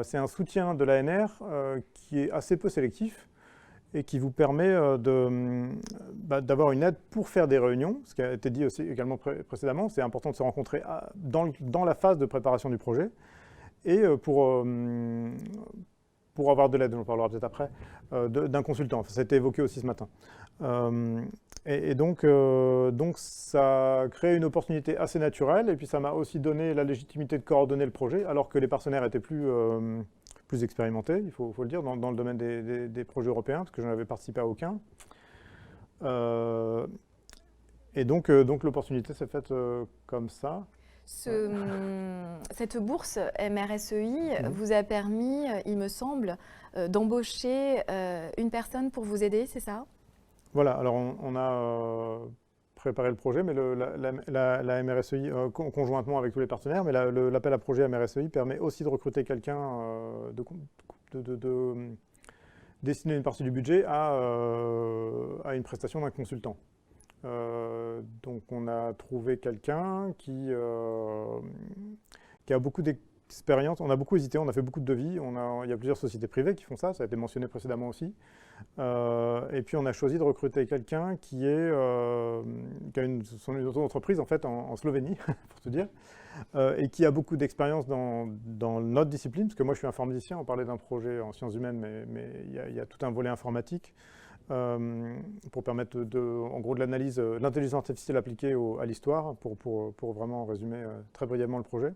c'est un soutien de l'ANR qui est assez peu sélectif, et qui vous permet d'avoir une aide pour faire des réunions, ce qui a été dit aussi également précédemment. C'est important de se rencontrer dans la phase de préparation du projet, et pour avoir de l'aide, on en parlera peut-être après, d'un consultant. Ça a été évoqué aussi ce matin. Donc ça a créé une opportunité assez naturelle, et puis ça m'a aussi donné la légitimité de coordonner le projet, alors que les partenaires étaient plus expérimenté, il faut le dire, dans le domaine des projets européens, parce que je n'avais participé à aucun. Et donc l'opportunité s'est faite comme ça. Cette bourse MRSEI vous a permis, il me semble, d'embaucher une personne pour vous aider, c'est ça? Voilà, alors on a préparé le projet, mais la MRSEI, conjointement avec tous les partenaires, mais l'appel à projet MRSEI permet aussi de recruter quelqu'un, de destiner une partie du budget à une prestation d'un consultant. Donc on a trouvé quelqu'un qui a beaucoup d'expérience. On a beaucoup hésité, on a fait beaucoup de devis. Il y a plusieurs sociétés privées qui font ça, ça a été mentionné précédemment aussi. Et puis on a choisi de recruter quelqu'un qui a son auto-entreprise en fait en Slovénie, pour te dire, et qui a beaucoup d'expérience dans notre discipline, parce que moi je suis informaticien, on parlait d'un projet en sciences humaines, mais il y a tout un volet informatique pour permettre en gros de l'analyse, l'intelligence artificielle appliquée à l'histoire, pour vraiment résumer très brièvement le projet.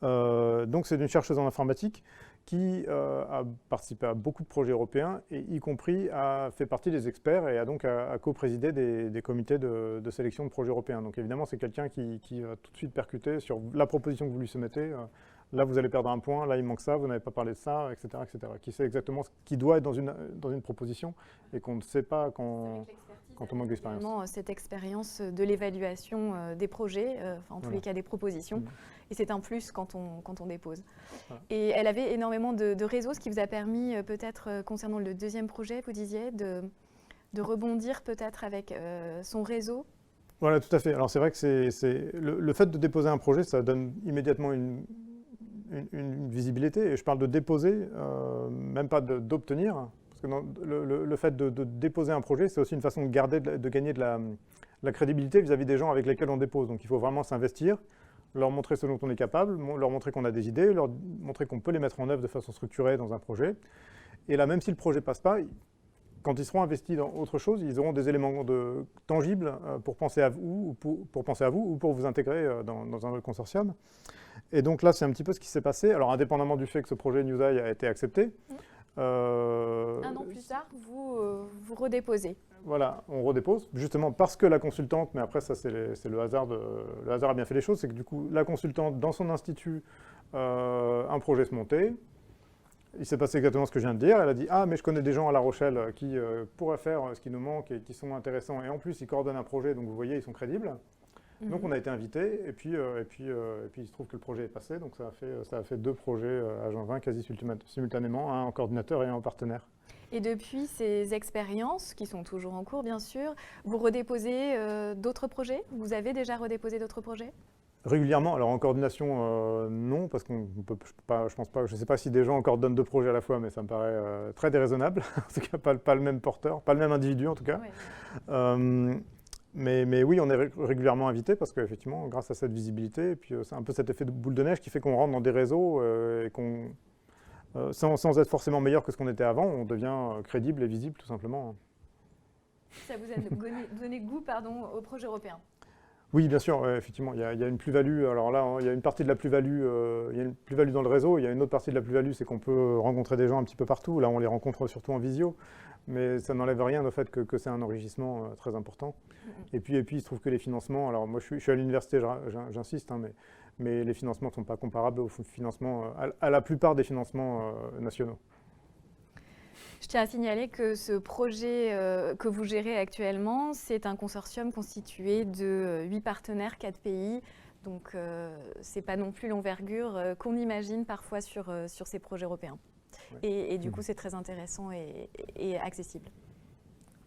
Donc c'est une chercheuse en informatique qui a participé à beaucoup de projets européens, et y compris a fait partie des experts et a donc co-présidé des comités de sélection de projets européens. Donc évidemment, c'est quelqu'un qui va tout de suite percuter sur la proposition que vous lui soumettez là vous allez perdre un point, là il manque ça, vous n'avez pas parlé de ça, etc., etc. Qui sait exactement ce qui doit être dans une proposition et qu'on ne sait pas quand on manque d'expérience. Cette expérience de l'évaluation des projets, en tous les cas des propositions, et c'est un plus quand on dépose. Voilà. Et elle avait énormément de réseaux, ce qui vous a permis peut-être, concernant le deuxième projet, vous disiez, de rebondir peut-être avec son réseau. Voilà, tout à fait. Alors c'est vrai que le fait de déposer un projet, ça donne immédiatement une visibilité, et je parle de déposer, même pas d'obtenir, parce que le fait de déposer un projet, c'est aussi une façon de gagner de la crédibilité vis-à-vis des gens avec lesquels on dépose. Donc il faut vraiment s'investir, leur montrer ce dont on est capable, leur montrer qu'on a des idées, leur montrer qu'on peut les mettre en œuvre de façon structurée dans un projet. Et là, même si le projet ne passe pas, quand ils seront investis dans autre chose, ils auront des éléments tangibles pour penser à vous ou pour vous intégrer dans un autre consortium. Et donc là, c'est un petit peu ce qui s'est passé. Alors, indépendamment du fait que ce projet Newseye a été accepté. Un an plus tard, vous redéposez. Voilà, on redépose, justement parce que la consultante, mais après ça c'est le hasard, le hasard a bien fait les choses, c'est que du coup la consultante dans son institut, un projet se montait, il s'est passé exactement ce que je viens de dire, elle a dit « Ah mais je connais des gens à La Rochelle qui pourraient faire ce qui nous manque et qui sont intéressants et en plus ils coordonnent un projet, donc vous voyez ils sont crédibles ». Donc on a été invités et puis il se trouve que le projet est passé, donc ça a fait 2 projets à Jean-Vin quasi simultanément, un en coordinateur et un en partenaire. Et depuis ces expériences, qui sont toujours en cours bien sûr, vous redéposez d'autres projets? Vous avez déjà redéposé d'autres projets? Régulièrement, alors en coordination, non, parce qu'on peut pas, je ne sais pas si des gens coordonnent 2 projets à la fois, mais ça me paraît très déraisonnable, en tout cas pas le même porteur, pas le même individu en tout cas. Ouais. Mais oui, on est régulièrement invité parce qu'effectivement, grâce à cette visibilité, et puis c'est un peu cet effet de boule de neige qui fait qu'on rentre dans des réseaux et qu'on, sans être forcément meilleur que ce qu'on était avant, on devient crédible et visible tout simplement. Ça vous a donné goût au projet européen? Oui, bien sûr, effectivement, il y a une plus-value. Alors là, il y a une partie de la plus-value, il y a une plus-value dans le réseau, il y a une autre partie de la plus-value, c'est qu'on peut rencontrer des gens un petit peu partout. Là, on les rencontre surtout en visio, mais ça n'enlève rien au fait que c'est un enrichissement très important. Et puis, il se trouve que les financements, alors moi je suis à l'université, j'insiste, hein, mais les financements ne sont pas comparables aux financements, à la plupart des financements nationaux. Je tiens à signaler que ce projet que vous gérez actuellement, c'est un consortium constitué de 8 partenaires, 4 pays. Donc, ce n'est pas non plus l'envergure qu'on imagine parfois sur ces projets européens. Ouais. Et du coup, c'est très intéressant et accessible.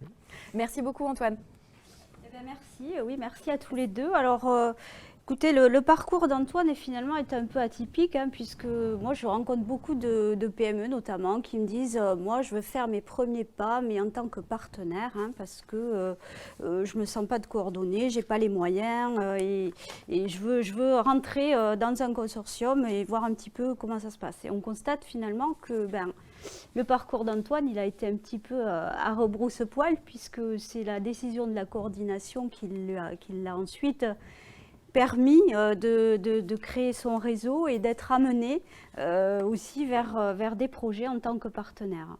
Oui. Merci beaucoup, Antoine. Eh bien, merci. Oui, merci à tous les deux. Alors, écoutez, le parcours d'Antoine finalement est un peu atypique, hein, puisque moi je rencontre beaucoup de PME notamment qui me disent moi je veux faire mes premiers pas, mais en tant que partenaire, hein, parce que je ne me sens pas de coordonner, je n'ai pas les moyens et je veux rentrer dans un consortium et voir un petit peu comment ça se passe. Et on constate finalement que le parcours d'Antoine, il a été un petit peu à rebrousse-poil, puisque c'est la décision de la coordination qui l'a ensuite permis de créer son réseau et d'être amené aussi vers des projets en tant que partenaire.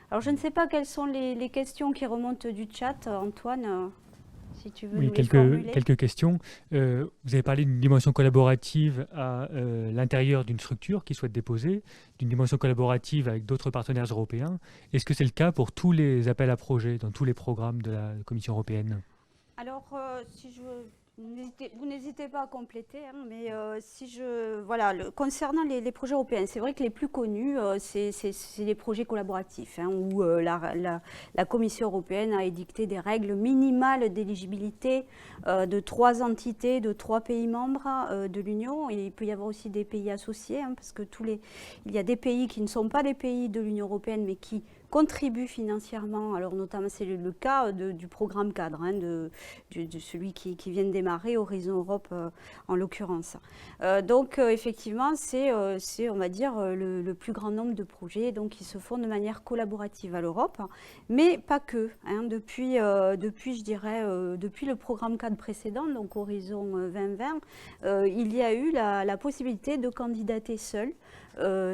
Alors je ne sais pas quelles sont les questions qui remontent du chat, Antoine, si tu veux nous les formuler. Quelques questions. Vous avez parlé d'une dimension collaborative à l'intérieur d'une structure qui souhaite déposer, d'une dimension collaborative avec d'autres partenaires européens. Est-ce que c'est le cas pour tous les appels à projets dans tous les programmes de la Commission européenne? Alors, si je veux... Vous n'hésitez pas à compléter, hein, mais concernant les projets européens, c'est vrai que les plus connus, c'est les projets collaboratifs, hein, où la Commission européenne a édicté des règles minimales d'éligibilité de 3 entités, de 3 pays membres de l'Union. Et il peut y avoir aussi des pays associés, hein, parce que il y a des pays qui ne sont pas des pays de l'Union européenne, mais qui contribuent financièrement, alors notamment c'est le cas du programme cadre, hein, de celui qui vient de démarrer, Horizon Europe en l'occurrence. Donc effectivement c'est on va dire le plus grand nombre de projets donc, qui se font de manière collaborative à l'Europe, mais pas que. Hein, depuis je dirais, depuis le programme cadre précédent, donc Horizon 2020, il y a eu la possibilité de candidater seul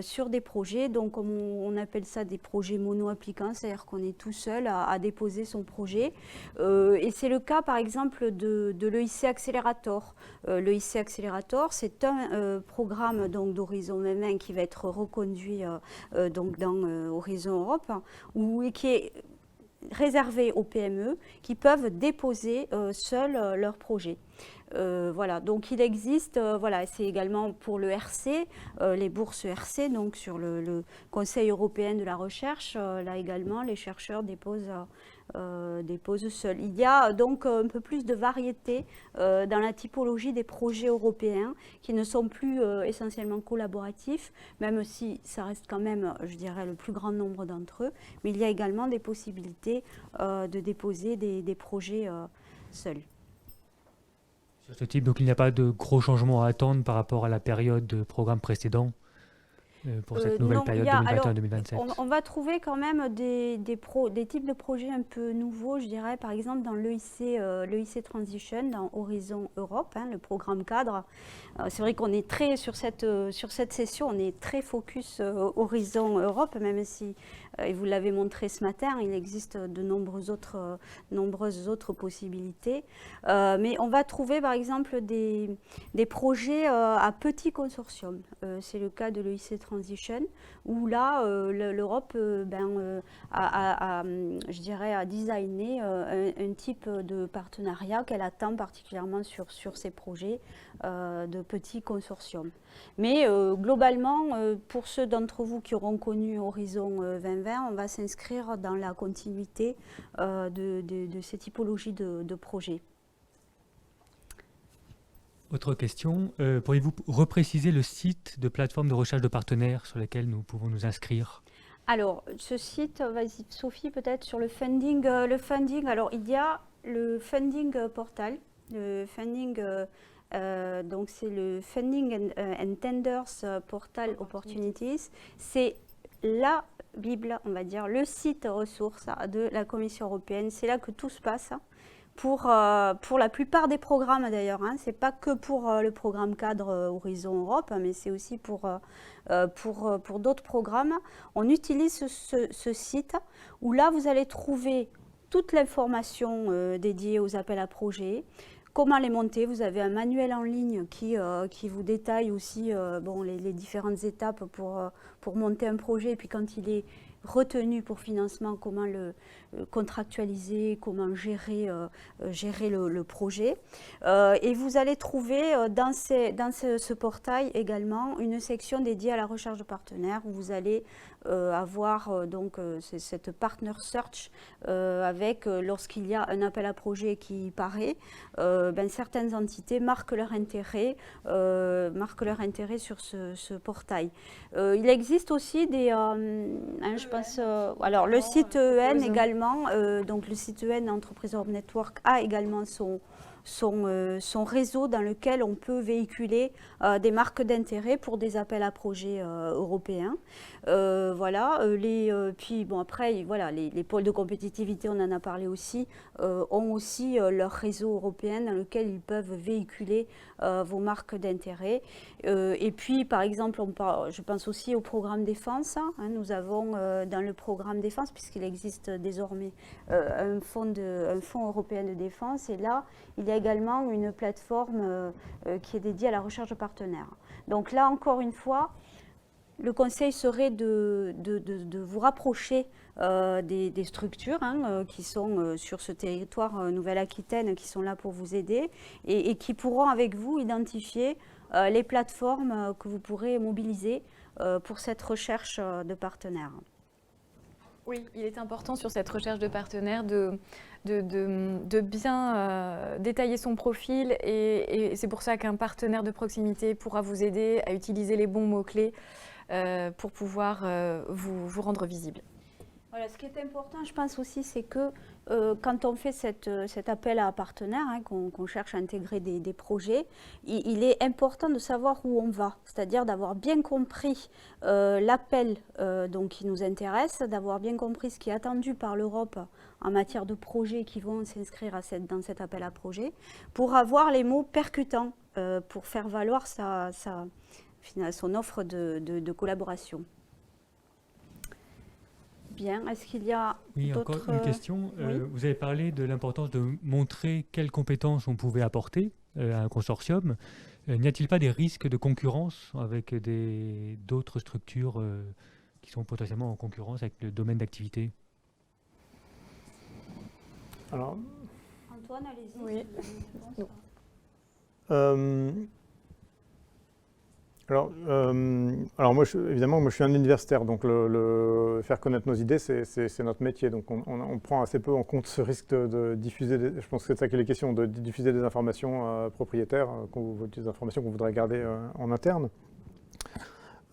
sur des projets. Donc on appelle ça des projets mono-applicants, c'est-à-dire qu'on est tout seul à déposer son projet. Et c'est le cas par exemple de l'EIC Accelerator. L'EIC Accelerator, c'est un programme d'Horizon 2020 qui va être reconduit donc dans Horizon Europe, et qui est réservé aux PME qui peuvent déposer seuls leurs projets. Voilà, donc il existe, voilà, c'est également pour le RC, les bourses RC, donc sur le Conseil européen de la recherche, là également les chercheurs déposent seuls. Il y a donc un peu plus de variété dans la typologie des projets européens qui ne sont plus essentiellement collaboratifs, même si ça reste quand même, je dirais, le plus grand nombre d'entre eux, mais il y a également des possibilités de déposer des projets seuls. Sur ce type, donc il n'y a pas de gros changements à attendre par rapport à la période de programme précédent pour cette nouvelle période 2021-2027. On va trouver quand même des types de projets un peu nouveaux, je dirais, par exemple dans l'EIC Transition, dans Horizon Europe, hein, le programme cadre. C'est vrai qu'on est très, sur cette session, on est très focus Horizon Europe, même si, et vous l'avez montré ce matin, il existe de nombreuses autres possibilités. Mais on va trouver par exemple des projets à petits consortiums. C'est le cas de l'EIC Transition, où là, l'Europe je dirais, a designé un type de partenariat qu'elle attend particulièrement sur ces projets de petits consortiums. Mais globalement, pour ceux d'entre vous qui auront connu Horizon 2020, on va s'inscrire dans la continuité de ces typologies de projets. Autre question, pourriez-vous repréciser le site de plateforme de recherche de partenaires sur lequel nous pouvons nous inscrire? Alors, ce site, vas-y Sophie, peut-être sur le funding. Alors, il y a le funding portal, le funding, donc c'est le Funding and Tenders Portal Opportunities. C'est la Bible, on va dire, le site ressources de la Commission européenne. C'est là que tout se passe. Pour la plupart des programmes d'ailleurs, hein. Ce n'est pas que pour le programme cadre Horizon Europe, mais c'est aussi pour d'autres programmes. On utilise ce site où là vous allez trouver toute l'information dédiée aux appels à projets, comment les monter. Vous avez un manuel en ligne qui vous détaille aussi les différentes étapes pour monter un projet, et puis quand il est retenu pour financement, comment le contractualiser, comment gérer le projet. Et vous allez trouver dans ce portail également une section dédiée à la recherche de partenaires où vous allez avoir donc cette partner search avec lorsqu'il y a un appel à projet qui paraît, certaines entités marquent leur intérêt sur ce portail. Il existe aussi des je pense alors le site EN également, donc le site EN Entreprise Europe Network a également son réseau dans lequel on peut véhiculer des marques d'intérêt pour des appels à projets européens. Voilà, puis bon après, voilà, les pôles de compétitivité, on en a parlé aussi, ont aussi leur réseau européen dans lequel ils peuvent véhiculer vos marques d'intérêt. Et puis par exemple, je pense aussi au programme défense. Hein, nous avons dans le programme défense, puisqu'il existe désormais un fonds européen de défense, et là, il y a également une plateforme qui est dédiée à la recherche de partenaires. Donc là, encore une fois, le conseil serait de vous rapprocher des structures qui sont sur ce territoire Nouvelle-Aquitaine, qui sont là pour vous aider et qui pourront avec vous identifier les plateformes que vous pourrez mobiliser pour cette recherche de partenaires. Oui, il est important sur cette recherche de partenaires de bien détailler son profil et c'est pour ça qu'un partenaire de proximité pourra vous aider à utiliser les bons mots-clés pour pouvoir vous rendre visible. Voilà, ce qui est important, je pense aussi, c'est que quand on fait cet appel à partenaires, qu'on cherche à intégrer des projets, il est important de savoir où on va, c'est-à-dire d'avoir bien compris l'appel qui nous intéresse, d'avoir bien compris ce qui est attendu par l'Europe en matière de projets qui vont s'inscrire dans cet appel à projet, pour avoir les mots percutants, pour faire valoir son offre de collaboration. Bien, est-ce qu'il y a Oui, d'autres... encore une question. Oui. Vous avez parlé de l'importance de montrer quelles compétences on pouvait apporter à un consortium. N'y a-t-il pas des risques de concurrence avec d'autres structures qui sont potentiellement en concurrence avec le domaine d'activité? Alors, Antoine, allez-y. Oui. Alors moi, évidemment, moi je suis un universitaire, donc faire connaître nos idées, c'est notre métier. Donc on prend assez peu en compte ce risque de diffuser, je pense que c'est ça qu'il est question, de diffuser des informations propriétaires, des informations qu'on voudrait garder en interne.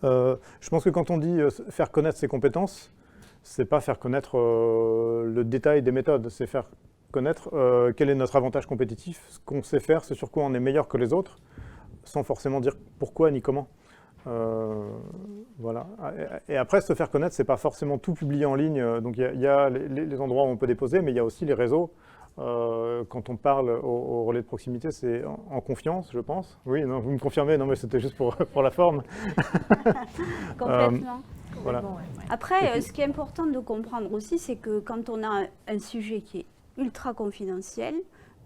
Je pense que quand on dit faire connaître ses compétences, c'est pas faire connaître le détail des méthodes, c'est faire connaître quel est notre avantage compétitif, ce qu'on sait faire, ce sur quoi on est meilleur que les autres, sans forcément dire pourquoi ni comment. Voilà. Et après, se faire connaître, c'est pas forcément tout publier en ligne. Donc il y a les endroits où on peut déposer, mais il y a aussi les réseaux. Quand on parle au relais de proximité, c'est en confiance, je pense. Oui, non, vous me confirmez, non mais c'était juste pour la forme. Complètement. Voilà. Bon, ouais. Après, ce qui est important de comprendre aussi, c'est que quand on a un sujet qui est ultra confidentiel,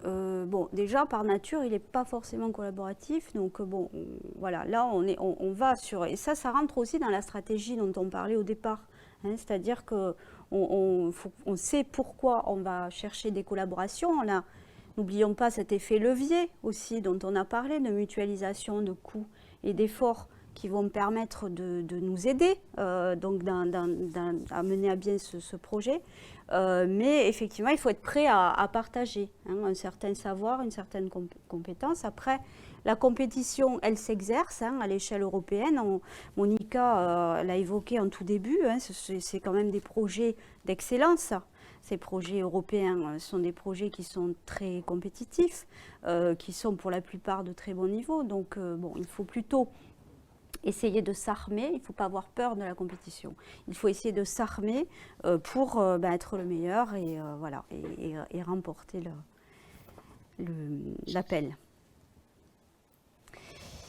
bon, déjà par nature, il n'est pas forcément collaboratif. Donc bon, voilà, là on va sur, et ça rentre aussi dans la stratégie dont on parlait au départ. Hein, c'est-à-dire que on sait pourquoi on va chercher des collaborations. N'oublions pas cet effet levier aussi dont on a parlé, de mutualisation de coûts et d'efforts qui vont permettre de nous aider donc à mener à bien ce projet. Mais effectivement, il faut être prêt à partager un certain savoir, une certaine compétence. Après, la compétition, elle s'exerce à l'échelle européenne. Monica l'a évoqué en tout début, c'est quand même des projets d'excellence. Ces projets européens sont des projets qui sont très compétitifs, qui sont pour la plupart de très bon niveau. Donc, bon, il faut plutôt essayer de s'armer, il ne faut pas avoir peur de la compétition. Il faut essayer de s'armer pour être le meilleur et, voilà, et remporter l'appel.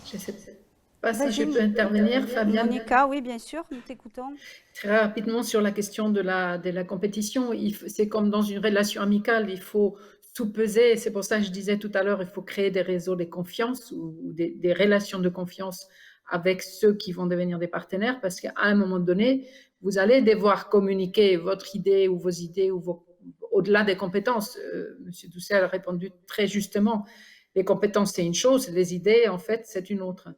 Je ne sais pas si je peux intervenir, Fabienne. Monica, oui, bien sûr, nous t'écoutons. Très rapidement sur la question de la compétition, c'est comme dans une relation amicale, il faut sous-peser, c'est pour ça que je disais tout à l'heure, il faut créer des réseaux de confiance ou des relations de confiance avec ceux qui vont devenir des partenaires, parce qu'à un moment donné, vous allez devoir communiquer votre idée ou vos idées au-delà des compétences. Monsieur Doucet a répondu très justement, les compétences c'est une chose, les idées en fait c'est une autre.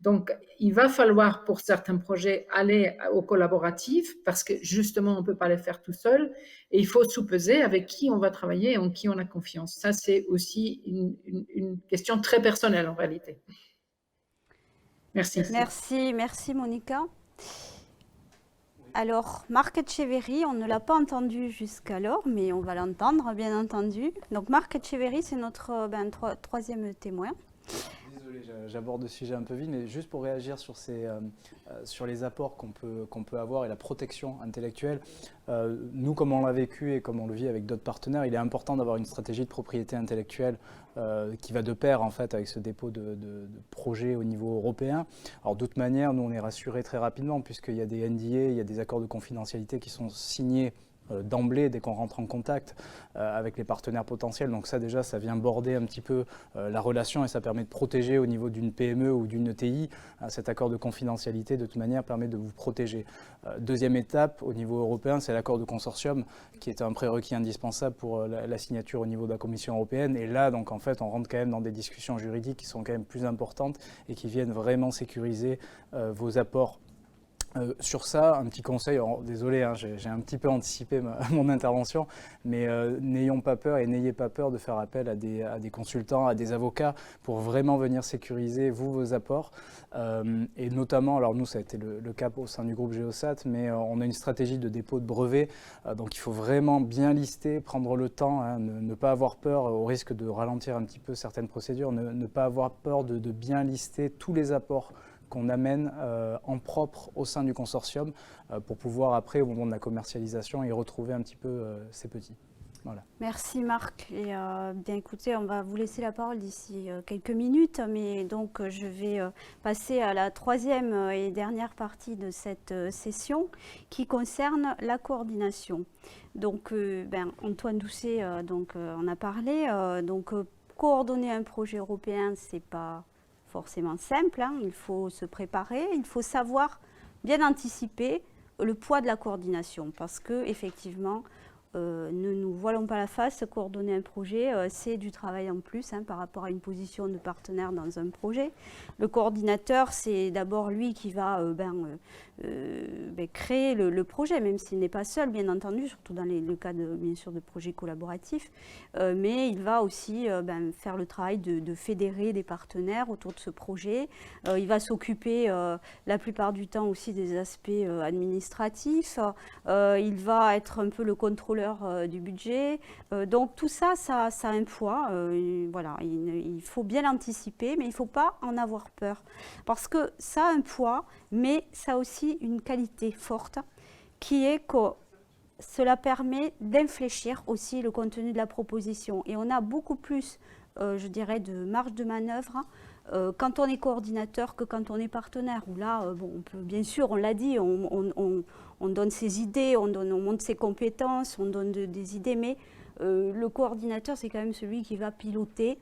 Donc il va falloir pour certains projets aller au collaboratif, parce que justement on ne peut pas les faire tout seul, et il faut sous-peser avec qui on va travailler et en qui on a confiance. Ça c'est aussi une question très personnelle en réalité. Merci. Merci Monica. Alors, Marc Etcheverry, on ne l'a pas entendu jusqu'alors, mais on va l'entendre, bien entendu. Donc, Marc Etcheverry, c'est notre troisième témoin. Désolé, j'aborde le sujet un peu vite, mais juste pour réagir sur les apports qu'on peut avoir et la protection intellectuelle. Nous, comme on l'a vécu et comme on le vit avec d'autres partenaires, il est important d'avoir une stratégie de propriété intellectuelle qui va de pair en fait avec ce dépôt de projets au niveau européen. Alors de toute manière, nous on est rassurés très rapidement puisqu'il y a des NDA, il y a des accords de confidentialité qui sont signés d'emblée dès qu'on rentre en contact avec les partenaires potentiels. Donc ça déjà, ça vient border un petit peu la relation et ça permet de protéger au niveau d'une PME ou d'une ETI. Cet accord de confidentialité, de toute manière, permet de vous protéger. Deuxième étape, au niveau européen, c'est l'accord de consortium qui est un prérequis indispensable pour la signature au niveau de la Commission européenne. Et là, donc en fait, on rentre quand même dans des discussions juridiques qui sont quand même plus importantes et qui viennent vraiment sécuriser vos apports. Sur ça, un petit conseil, désolé, hein, j'ai un petit peu anticipé mon intervention, mais n'ayons pas peur et n'ayez pas peur de faire appel à des consultants, à des avocats pour vraiment venir sécuriser vos apports. Et notamment, alors nous ça a été le cas au sein du groupe Geosat, mais on a une stratégie de dépôt de brevets, donc il faut vraiment bien lister, prendre le temps, hein, ne pas avoir peur au risque de ralentir un petit peu certaines procédures, ne pas avoir peur de bien lister tous les apports qu'on amène en propre au sein du consortium pour pouvoir après, au moment de la commercialisation, y retrouver un petit peu ces petits. Voilà. Merci Marc. Et bien écoutez, on va vous laisser la parole d'ici quelques minutes, mais donc je vais passer à la troisième et dernière partie de cette session qui concerne la coordination. Donc Antoine Doucet en a parlé. Coordonner un projet européen, c'est pas forcément simple, hein. Il faut se préparer, il faut savoir bien anticiper le poids de la coordination parce que effectivement, ne nous voilons pas la face, coordonner un projet, c'est du travail en plus hein, par rapport à une position de partenaire dans un projet. Le coordinateur, c'est d'abord lui qui va créer le projet, même s'il n'est pas seul, bien entendu, surtout dans le cas bien sûr de projets collaboratifs, mais il va aussi faire le travail de fédérer des partenaires autour de ce projet. Il va s'occuper la plupart du temps aussi des aspects administratifs. Il va être un peu le contrôleur du budget. Donc tout ça, ça a un poids. Voilà, il faut bien l'anticiper, mais il ne faut pas en avoir peur. Parce que ça a un poids, mais ça a aussi une qualité forte, qui est que cela permet d'infléchir aussi le contenu de la proposition. Et on a beaucoup plus, je dirais, de marge de manœuvre quand on est coordinateur que quand on est partenaire. Où là, on peut, bien sûr, on l'a dit, on donne ses idées, on montre ses compétences, on donne des idées, mais le coordinateur, c'est quand même celui qui va piloter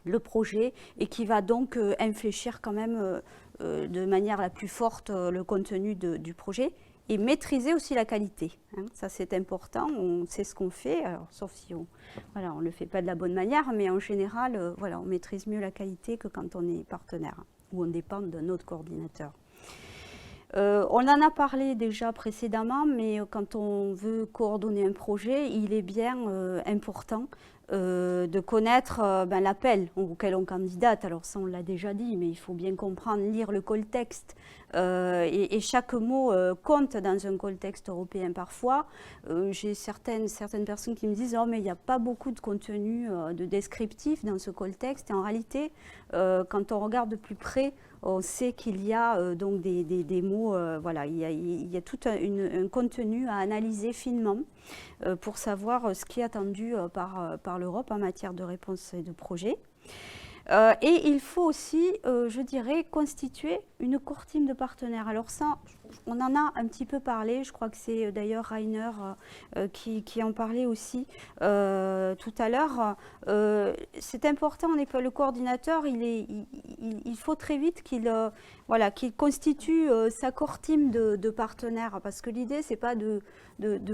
le projet et qui va donc infléchir quand même de manière la plus forte le contenu du projet et maîtriser aussi la qualité. Hein. Ça, c'est important, on sait ce qu'on fait, alors, sauf si on ne le fait pas de la bonne manière, mais en général, on maîtrise mieux la qualité que quand on est partenaire ou on dépend d'un autre coordinateur. On en a parlé déjà précédemment, mais quand on veut coordonner un projet, il est bien important de connaître l'appel auquel on candidate. Alors ça, on l'a déjà dit, mais il faut bien comprendre, lire le contexte. Et chaque mot compte dans un contexte européen parfois. J'ai certaines personnes qui me disent « Oh, mais il n'y a pas beaucoup de contenu de descriptif dans ce contexte. » Et en réalité, quand on regarde de plus près, on sait qu'il y a donc des mots, il y a tout un contenu à analyser finement pour savoir ce qui est attendu par l'Europe en matière de réponse et de projet. Et il faut aussi, je dirais, constituer une core team de partenaires. Alors ça, on en a un petit peu parlé, je crois que c'est d'ailleurs Rainer qui en parlait aussi tout à l'heure. C'est important, le coordinateur, il faut très vite qu'il constitue sa core team de partenaires, parce que l'idée, c'est pas de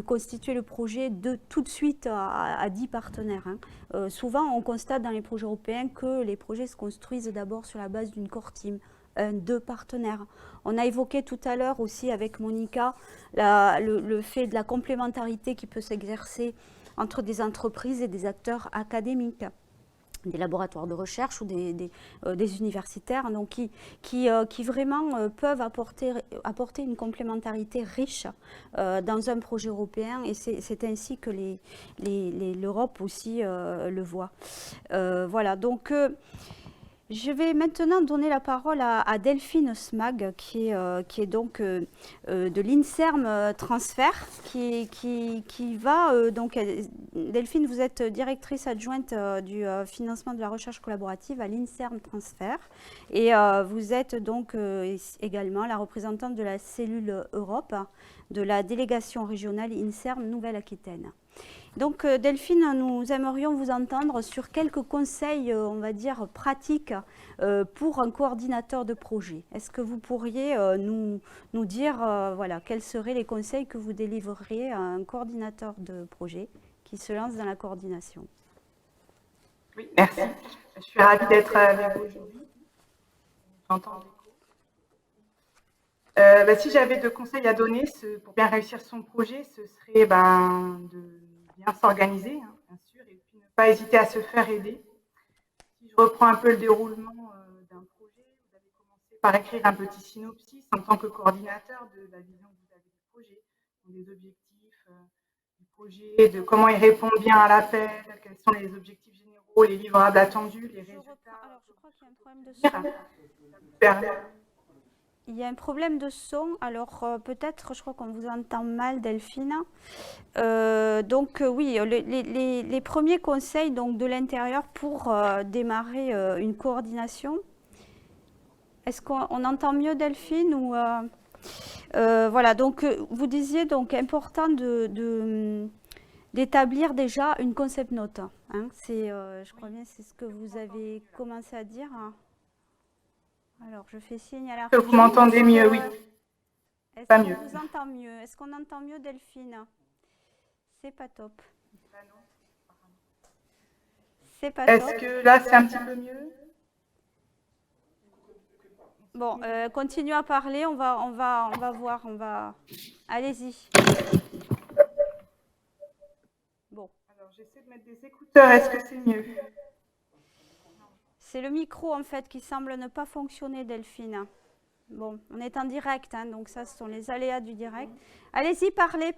constituer le projet tout de suite à 10 partenaires. Hein. Souvent, on constate dans les projets européens que les projets se construisent d'abord sur la base d'une core team. 2 partenaires. On a évoqué tout à l'heure aussi avec Monica le fait de la complémentarité qui peut s'exercer entre des entreprises et des acteurs académiques, des laboratoires de recherche ou des universitaires, donc qui vraiment peuvent apporter une complémentarité riche dans un projet européen, et c'est ainsi que l'Europe aussi le voit. Voilà, donc je vais maintenant donner la parole à Delphine Smag, qui est donc de l'INSERM Transfert, qui va donc... Delphine, vous êtes directrice adjointe du financement de la recherche collaborative à l'INSERM Transfert, et vous êtes donc également la représentante de la cellule Europe de la délégation régionale INSERM Nouvelle-Aquitaine. Donc Delphine, nous aimerions vous entendre sur quelques conseils, on va dire, pratiques pour un coordinateur de projet. Est-ce que vous pourriez nous dire quels seraient les conseils que vous délivreriez à un coordinateur de projet qui se lance dans la coordination? Oui, merci. Je suis ravie d'être avec vous aujourd'hui. J'entends. Si j'avais 2 conseils à donner pour bien réussir son projet, ce serait de bien s'organiser, hein, bien sûr, et puis ne pas hésiter à se faire aider. Si je reprends un peu le déroulement d'un projet, vous avez commencé par écrire un petit synopsis en tant que coordinateur de la vision que vous avez du projet, des objectifs du projet, de comment il répond bien à l'appel, quels sont les objectifs généraux, les livrables attendus, les résultats. Alors, je crois qu'il y a un problème de son. Il y a un problème de son, alors peut-être, je crois qu'on vous entend mal, Delphine. oui, les premiers conseils donc, de l'intérieur pour démarrer une coordination. Est-ce qu'on entend mieux Delphine ou, voilà, donc vous disiez donc important d'établir déjà une concept note. Hein, je crois bien c'est ce que vous avez commencé à dire. Alors je fais signe à la régie. Vous m'entendez mieux, oui. Est-ce Pas qu'on mieux. vous entend mieux? Est-ce qu'on entend mieux Delphine? C'est pas top. C'est pas top. Est-ce que là, c'est un petit peu mieux? Bon, continuez à parler, on va voir, allez-y. Bon. Alors, j'essaie de mettre des écouteurs, est-ce que c'est mieux? C'est le micro, en fait, qui semble ne pas fonctionner, Delphine. Bon, on est en direct, hein, donc ça, ce sont les aléas du direct. Allez-y, parlez,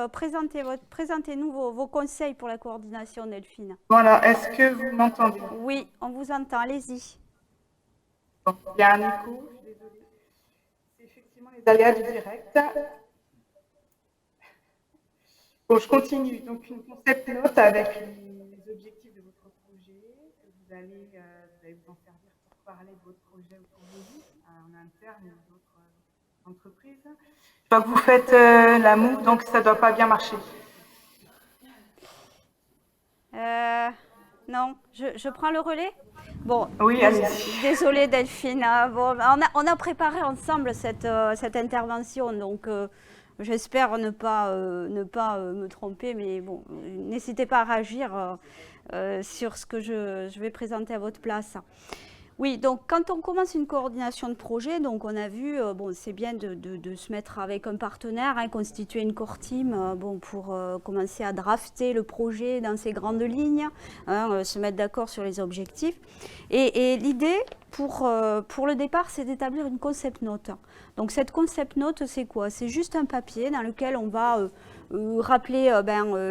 présentez-nous vos conseils pour la coordination, Delphine. Voilà, est-ce que vous m'entendez? Oui, on vous entend, allez-y. Bon, il y a un écho, je suis désolée. C'est effectivement les aléas du direct. Bon, je continue. Donc, une concept note avec les objectifs de votre projet. Vous allez vous en servir pour parler de votre projet autour de vous, en interne et d'autres entreprises. Je vois que vous faites la move, donc ça ne doit pas bien marcher. Non, je prends le relais. Bon, oui, allez-y. Désolée Delphine. Bon, on a préparé ensemble cette intervention, donc j'espère ne pas me tromper, mais bon, n'hésitez pas à réagir sur ce que je vais présenter à votre place. Oui, donc quand on commence une coordination de projet, donc on a vu, bon, c'est bien de se mettre avec un partenaire, hein, constituer une core team, bon, pour commencer à drafter le projet dans ses grandes lignes, hein, se mettre d'accord sur les objectifs. Et l'idée pour le départ, c'est d'établir une concept note. Donc cette concept note, c'est quoi? C'est juste un papier dans lequel on va rappeler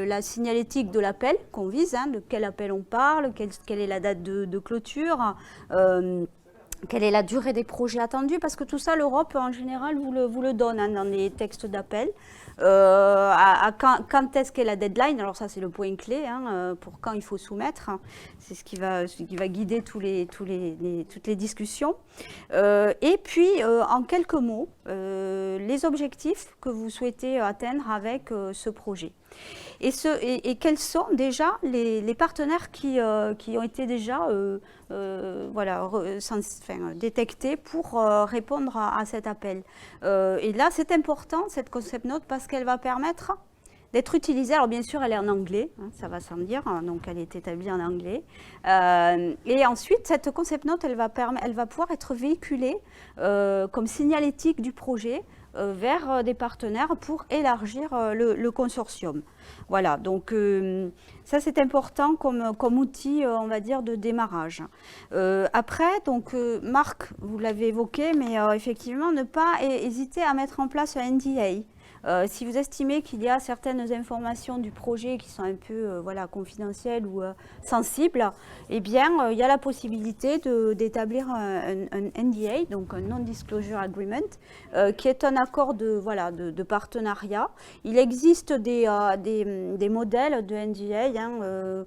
la signalétique de l'appel qu'on vise, hein, de quel appel on parle, quelle est la date de clôture, quelle est la durée des projets attendus, parce que tout ça, l'Europe, en général, vous le donne, hein, dans les textes d'appel. Quand est-ce qu'est la deadline? Alors ça, c'est le point clé, hein, pour quand il faut soumettre. C'est ce qui va guider toutes les discussions. Et puis, en quelques mots, les objectifs que vous souhaitez atteindre avec ce projet. Et quels sont déjà les partenaires qui ont été déjà détectés pour répondre à cet appel. Et là, c'est important, cette concept note, parce qu'elle va permettre d'être utilisée. Alors bien sûr, elle est en anglais, hein, ça va sans dire, hein, donc elle est établie en anglais. Et ensuite, cette concept note, elle va pouvoir être véhiculée comme signalétique du projet vers des partenaires pour élargir le consortium. Voilà, donc ça c'est important comme outil, on va dire, de démarrage. Après, donc Marc, vous l'avez évoqué, mais effectivement, ne pas hésiter à mettre en place un NDA. Si vous estimez qu'il y a certaines informations du projet qui sont un peu confidentielles ou sensibles, eh bien, il y a la possibilité d'établir un NDA, donc un Non-Disclosure Agreement, qui est un accord de partenariat. Il existe des modèles de NDA. Hein,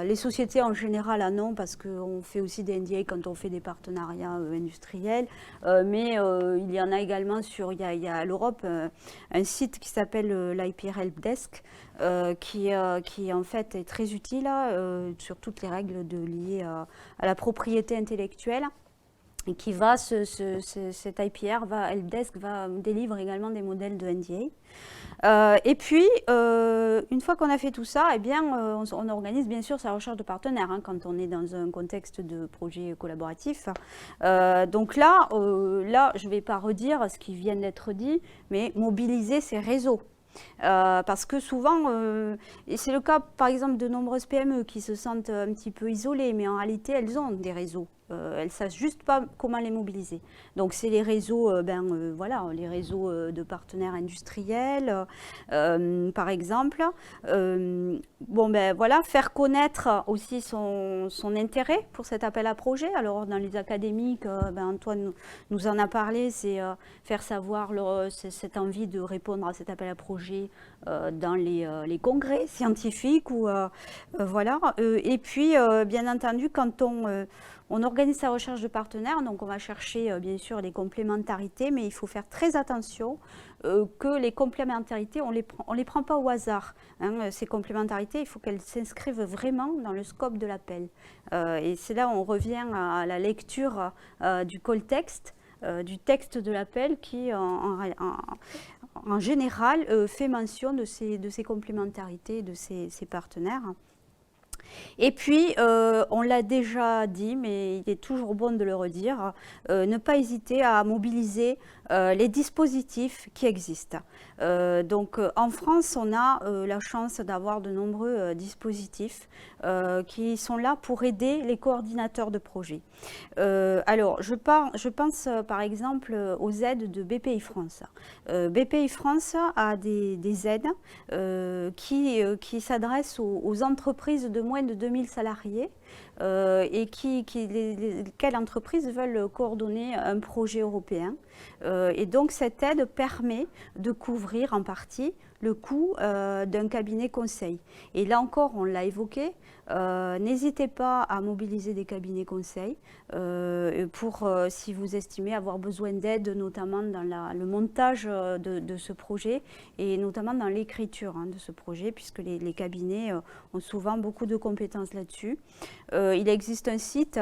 les sociétés en général en ont, parce qu'on fait aussi des NDA quand on fait des partenariats industriels, mais il y en a également il y a à l'Europe un site qui s'appelle l'IPR Helpdesk, qui en fait est très utile sur toutes les règles liées à la propriété intellectuelle, et qui cet IPR Helpdesk délivre également des modèles de NDA. Et puis, une fois qu'on a fait tout ça, eh bien, on organise bien sûr sa recherche de partenaires, hein, quand on est dans un contexte de projet collaboratif. Donc là, je ne vais pas redire ce qui vient d'être dit, mais mobiliser ces réseaux. Parce que souvent, et c'est le cas par exemple de nombreuses PME qui se sentent un petit peu isolées, mais en réalité elles ont des réseaux. Elles ne savent juste pas comment les mobiliser. Donc c'est les réseaux, les réseaux de partenaires industriels, par exemple. Faire connaître aussi son intérêt pour cet appel à projet. Alors dans les académiques, Antoine nous en a parlé, c'est faire savoir cette envie de répondre à cet appel à projet dans les congrès scientifiques. Voilà. Et puis, bien entendu, quand on organise sa recherche de partenaires, donc on va chercher bien sûr les complémentarités, mais il faut faire très attention que les complémentarités, on les prend pas au hasard. Hein. Ces complémentarités, il faut qu'elles s'inscrivent vraiment dans le scope de l'appel. Et c'est là où on revient à la lecture du call text, du texte de l'appel qui, en général, fait mention de ces complémentarités, de ces partenaires. Et puis, on l'a déjà dit, mais il est toujours bon de le redire, ne pas hésiter à mobiliser les dispositifs qui existent. Donc, en France, on a la chance d'avoir de nombreux dispositifs qui sont là pour aider les coordinateurs de projets. Alors, je pense par exemple aux aides de BPI France. BPI France a des aides qui s'adressent aux entreprises de moins de 2000 salariés et quelles entreprises veulent coordonner un projet européen. Et donc cette aide permet de couvrir en partie le coût d'un cabinet conseil. Et là encore, on l'a évoqué, n'hésitez pas à mobiliser des cabinets conseils si vous estimez avoir besoin d'aide, notamment dans le montage de ce projet et notamment dans l'écriture de ce projet, puisque les cabinets ont souvent beaucoup de compétences là-dessus. Il existe un site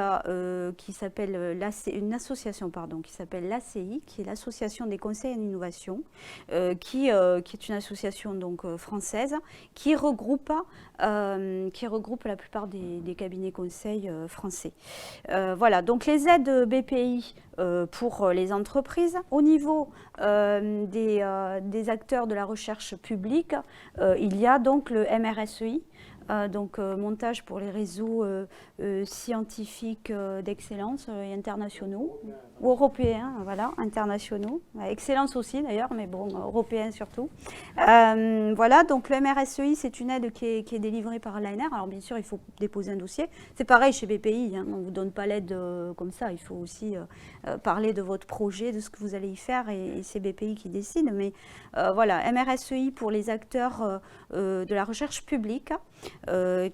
qui s'appelle une association qui s'appelle l'ACI, qui est l'Association des conseils en innovation, qui est une association donc française qui regroupe la plupart des cabinets conseils français. Voilà, donc les aides BPI pour les entreprises. Au niveau des acteurs de la recherche publique, il y a donc le MRSEI, donc montage pour les réseaux scientifiques d'excellence et internationaux, ou européens, voilà, internationaux, excellence aussi d'ailleurs, mais bon, européens surtout. Voilà, donc le MRSEI, c'est une aide qui est délivrée par l'ANR. Alors bien sûr, il faut déposer un dossier. C'est pareil chez BPI, on ne vous donne pas l'aide comme ça, il faut aussi parler de votre projet, de ce que vous allez y faire, et c'est BPI qui décide. Mais voilà, MRSEI pour les acteurs de la recherche publique,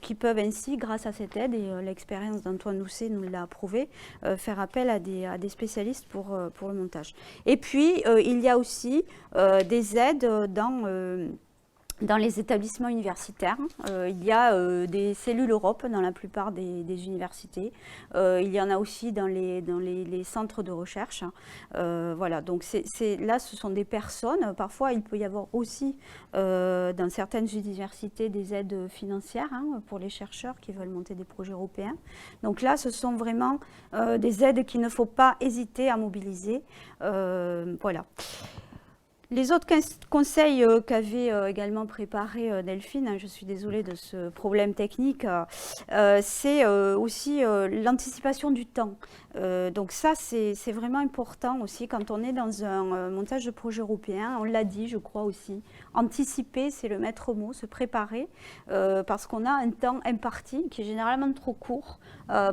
qui peuvent ainsi, grâce à cette aide, et l'expérience d'Antoine Doucet nous l'a prouvé, faire appel à des spécialistes pour le montage. Et puis, il y a aussi des aides dans les établissements universitaires. Il y a des cellules Europe dans la plupart des universités. Il y en a aussi dans les centres de recherche. Voilà, donc là, ce sont des personnes. Parfois, il peut y avoir aussi dans certaines universités des aides financières pour les chercheurs qui veulent monter des projets européens. Donc là, ce sont vraiment des aides qu'il ne faut pas hésiter à mobiliser. Voilà. Les autres conseils qu'avait également préparé Delphine, je suis désolée de ce problème technique, c'est aussi l'anticipation du temps. Donc ça, c'est vraiment important aussi quand on est dans un montage de projet européen. On l'a dit, je crois aussi. Anticiper, c'est le maître mot, se préparer, parce qu'on a un temps imparti qui est généralement trop court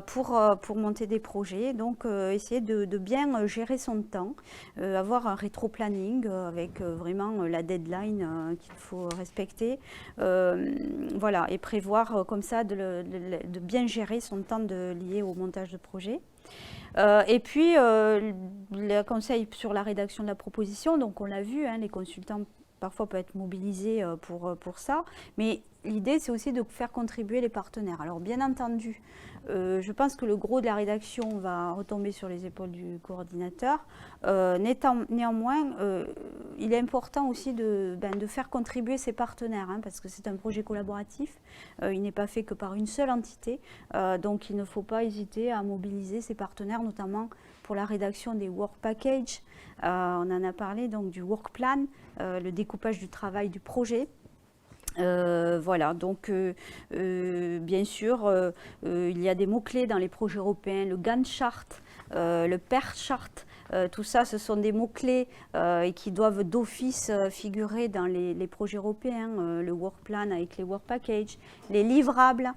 pour monter des projets. Donc essayer de bien gérer son temps, avoir un rétro-planning avec vraiment la deadline qu'il faut respecter, voilà, et prévoir comme ça de bien gérer son temps lié au montage de projet. Et puis, le conseil sur la rédaction de la proposition, donc on l'a vu, les consultants parfois peuvent être mobilisés pour ça, mais l'idée c'est aussi de faire contribuer les partenaires. Alors bien entendu, je pense que le gros de la rédaction va retomber sur les épaules du coordinateur. Néanmoins, il est important aussi de faire contribuer ses partenaires, parce que c'est un projet collaboratif. Il n'est pas fait que par une seule entité, donc il ne faut pas hésiter à mobiliser ses partenaires, notamment pour la rédaction des work packages. On en a parlé, donc du work plan, le découpage du travail du projet. Voilà, donc bien sûr, il y a des mots-clés dans les projets européens, le Gantt chart, le PERT chart, tout ça, ce sont des mots-clés qui doivent d'office figurer dans les projets européens, le work plan avec les work packages, les livrables,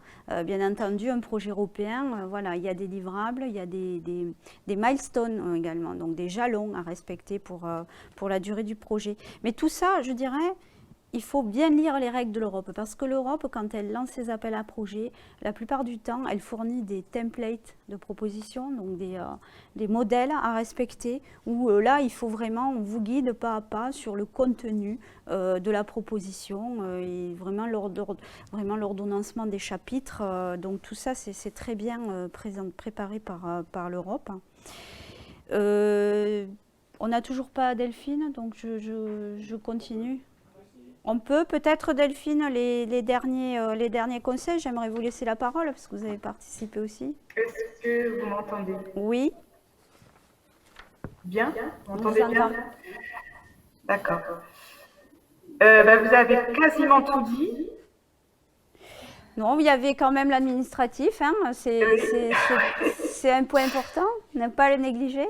bien entendu, un projet européen, voilà, il y a des livrables, il y a des milestones également, donc des jalons à respecter pour la durée du projet. Mais tout ça, je dirais, il faut bien lire les règles de l'Europe, parce que l'Europe, quand elle lance ses appels à projets, la plupart du temps, elle fournit des templates de propositions, donc des modèles à respecter, où là, il faut vraiment, on vous guide pas à pas sur le contenu de la proposition, et vraiment l'ordonnancement des chapitres. Donc tout ça, c'est très bien préparé par l'Europe. On n'a toujours pas Delphine, donc je continue. On peut peut-être, Delphine, les derniers conseils. J'aimerais vous laisser la parole parce que vous avez participé aussi. Est-ce que vous m'entendez? Oui. Bien? Vous Vous m'entendez bien? entendez. D'accord. Vous avez quasiment tout dit. Non, il y avait quand même l'administratif. Hein. C'est un point important. Ne pas le négliger.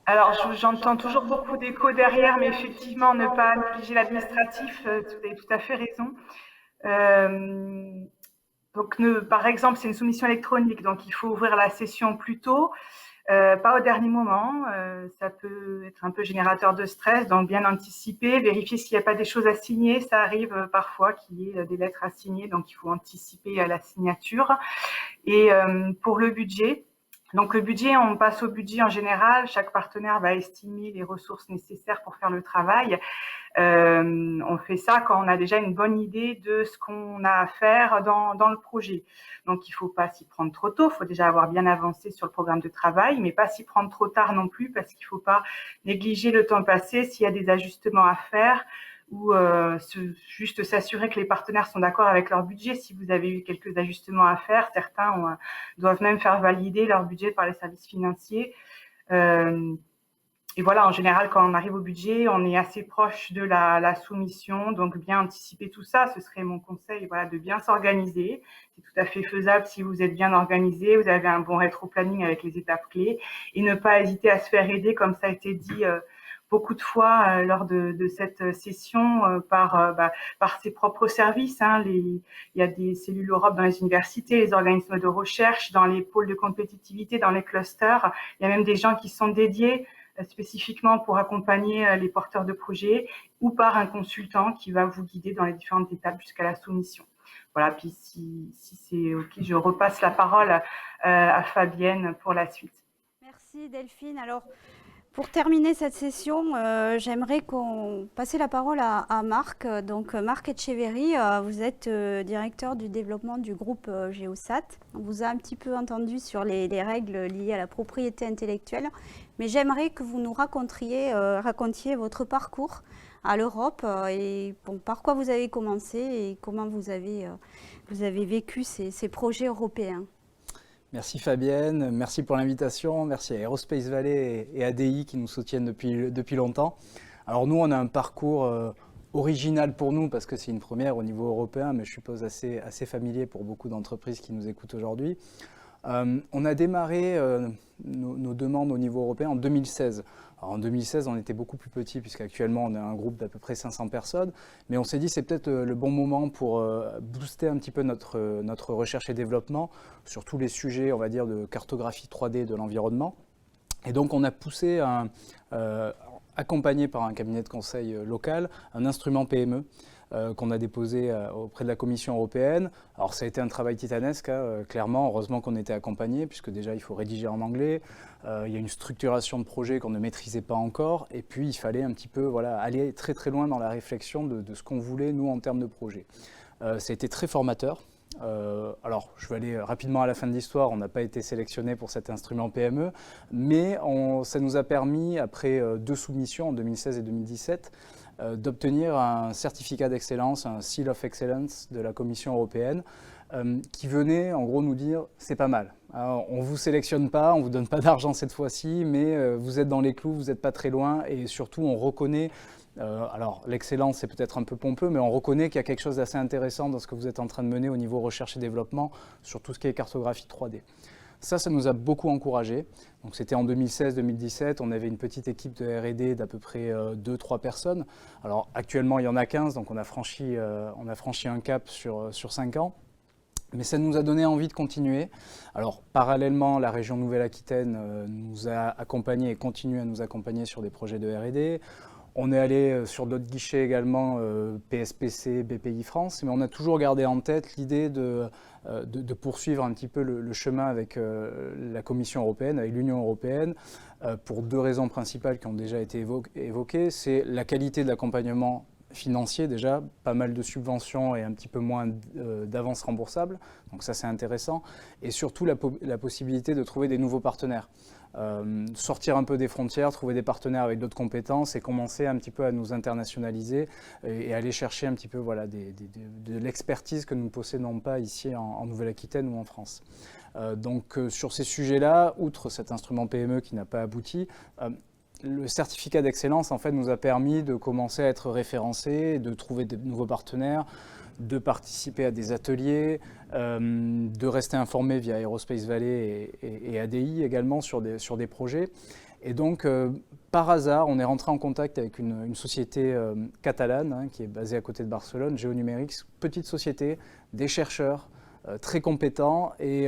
Alors, j'entends toujours beaucoup d'écho derrière, mais effectivement, ne pas négliger l'administratif, vous avez tout à fait raison. Donc, par exemple, c'est une soumission électronique, donc il faut ouvrir la session plus tôt, pas au dernier moment. Ça peut être un peu générateur de stress, donc bien anticiper, vérifier s'il n'y a pas des choses à signer. Ça arrive parfois qu'il y ait des lettres à signer, donc il faut anticiper la signature. Et pour le budget, donc le budget, on passe au budget en général. Chaque partenaire va estimer les ressources nécessaires pour faire le travail. On fait ça quand on a déjà une bonne idée de ce qu'on a à faire dans le projet. Donc il ne faut pas s'y prendre trop tôt, il faut déjà avoir bien avancé sur le programme de travail, mais pas s'y prendre trop tard non plus, parce qu'il ne faut pas négliger le temps passé s'il y a des ajustements à faire, ou juste s'assurer que les partenaires sont d'accord avec leur budget. Si vous avez eu quelques ajustements à faire, certains doivent même faire valider leur budget par les services financiers. Et voilà, en général, quand on arrive au budget, on est assez proche de la soumission, donc bien anticiper tout ça. Ce serait mon conseil, voilà, de bien s'organiser. C'est tout à fait faisable si vous êtes bien organisé, vous avez un bon rétro-planning avec les étapes clés, et ne pas hésiter à se faire aider, comme ça a été dit beaucoup de fois lors de cette session par ses propres services. Hein. Il y a des cellules Europe dans les universités, les organismes de recherche, dans les pôles de compétitivité, dans les clusters. Il y a même des gens qui sont dédiés spécifiquement pour accompagner les porteurs de projets, ou par un consultant qui va vous guider dans les différentes étapes jusqu'à la soumission. Voilà, puis si c'est OK, je repasse la parole à Fabienne pour la suite. Merci Delphine. Alors, pour terminer cette session, j'aimerais qu'on passe la parole à Marc. Donc Marc Etcheverry, vous êtes directeur du développement du groupe Géosat. On vous a un petit peu entendu sur les règles liées à la propriété intellectuelle, mais j'aimerais que vous nous racontiez votre parcours à l'Europe et par quoi vous avez commencé et comment vous avez vécu ces projets européens. Merci Fabienne, merci pour l'invitation, merci à Aerospace Valley et ADI qui nous soutiennent depuis longtemps. Alors nous, on a un parcours original pour nous parce que c'est une première au niveau européen, mais je suppose assez familier pour beaucoup d'entreprises qui nous écoutent aujourd'hui. On a démarré nos demandes au niveau européen en 2016. Alors en 2016, on était beaucoup plus petit puisqu'actuellement on a un groupe d'à peu près 500 personnes, mais on s'est dit c'est peut-être le bon moment pour booster un petit peu notre recherche et développement sur tous les sujets, on va dire, de cartographie 3D de l'environnement. Et donc on a poussé, accompagné par un cabinet de conseil local, un instrument PME qu'on a déposé auprès de la Commission européenne. Alors ça a été un travail titanesque, hein, clairement, heureusement qu'on était accompagné, puisque déjà il faut rédiger en anglais, il y a une structuration de projet qu'on ne maîtrisait pas encore, et puis il fallait un petit peu aller très très loin dans la réflexion de ce qu'on voulait, nous, en termes de projet. Ça a été très formateur. Alors, je vais aller rapidement à la fin de l'histoire, on n'a pas été sélectionné pour cet instrument PME, mais ça nous a permis, après 2 soumissions en 2016 et 2017, d'obtenir un certificat d'excellence, un Seal of Excellence de la Commission européenne, qui venait en gros nous dire c'est pas mal. Alors, on ne vous sélectionne pas, on ne vous donne pas d'argent cette fois-ci, mais vous êtes dans les clous, vous n'êtes pas très loin, et surtout on reconnaît, alors l'excellence c'est peut-être un peu pompeux, mais on reconnaît qu'il y a quelque chose d'assez intéressant dans ce que vous êtes en train de mener au niveau recherche et développement sur tout ce qui est cartographie 3D. Ça nous a beaucoup encouragés. Donc c'était en 2016-2017, on avait une petite équipe de R&D d'à peu près 2-3 personnes. Alors actuellement il y en a 15, donc on a franchi un cap sur 5 ans. Mais ça nous a donné envie de continuer. Alors parallèlement, la région Nouvelle-Aquitaine nous a accompagnés et continue à nous accompagner sur des projets de R&D. On est allé sur d'autres guichets également, PSPC, BPI France, mais on a toujours gardé en tête l'idée de poursuivre un petit peu le chemin avec la Commission européenne, avec l'Union européenne, pour 2 raisons principales qui ont déjà été évoquées. C'est la qualité de l'accompagnement financier déjà, pas mal de subventions et un petit peu moins d'avances remboursables, donc ça c'est intéressant, et surtout la possibilité de trouver des nouveaux partenaires. Sortir un peu des frontières, trouver des partenaires avec d'autres compétences et commencer un petit peu à nous internationaliser et aller chercher un petit peu voilà, de l'expertise que nous ne possédons pas ici en Nouvelle-Aquitaine ou en France. Donc sur ces sujets-là, outre cet instrument PME qui n'a pas abouti, le certificat d'excellence en fait, nous a permis de commencer à être référencés, de trouver de nouveaux partenaires, de participer à des ateliers, de rester informé via Aerospace Valley et ADI également sur des projets. Et donc, par hasard, on est rentré en contact avec une société catalane qui est basée à côté de Barcelone, GeoNumerics, petite société, des chercheurs très compétents. Et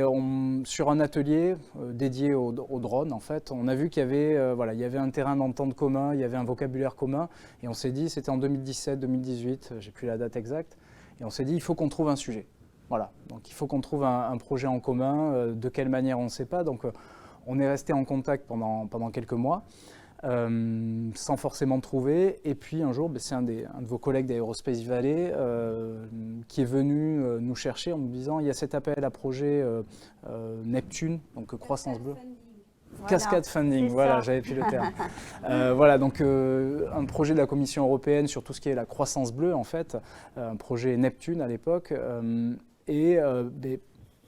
sur un atelier dédié aux drones, en fait, on a vu qu'il y avait, il y avait un terrain d'entente commun, il y avait un vocabulaire commun. Et on s'est dit, c'était en 2017-2018, j'ai plus la date exacte, et on s'est dit, il faut qu'on trouve un sujet. Voilà, donc il faut qu'on trouve un projet en commun. De quelle manière, on ne sait pas. Donc on est resté en contact pendant quelques mois, sans forcément trouver. Et puis un jour, c'est un de vos collègues d'Aerospace Valley qui est venu nous chercher en nous disant, il y a cet appel à projet Neptune, donc Croissance Bleue. Voilà, Cascade Funding, voilà, j'avais plus le terme. Voilà, donc un projet de la Commission européenne sur tout ce qui est la croissance bleue, en fait, un projet Neptune à l'époque.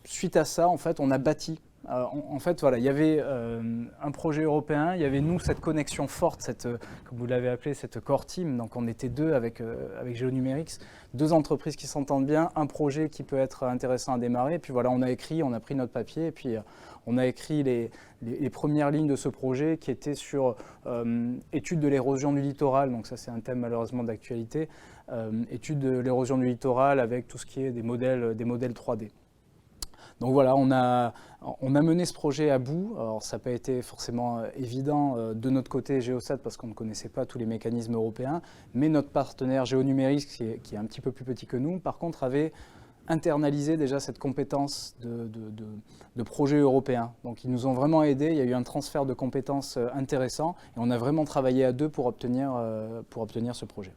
Suite à ça, en fait, on a bâti. En fait, voilà, il y avait un projet européen, il y avait nous cette connexion forte, comme vous l'avez appelé, cette core team. Donc on était 2 avec GeoNumerics, 2 entreprises qui s'entendent bien, un projet qui peut être intéressant à démarrer. Et puis voilà, on a pris notre papier et puis on a écrit les premières lignes de ce projet qui étaient sur étude de l'érosion du littoral. Donc ça c'est un thème malheureusement d'actualité. Étude de l'érosion du littoral avec tout ce qui est des modèles 3D. Donc voilà, on a mené ce projet à bout. Alors ça n'a pas été forcément évident de notre côté Geosat parce qu'on ne connaissait pas tous les mécanismes européens, mais notre partenaire GeoNumerics, qui est un petit peu plus petit que nous, par contre avait internalisé déjà cette compétence de projet européen. Donc ils nous ont vraiment aidés, il y a eu un transfert de compétences intéressant et on a vraiment travaillé à 2 pour obtenir ce projet.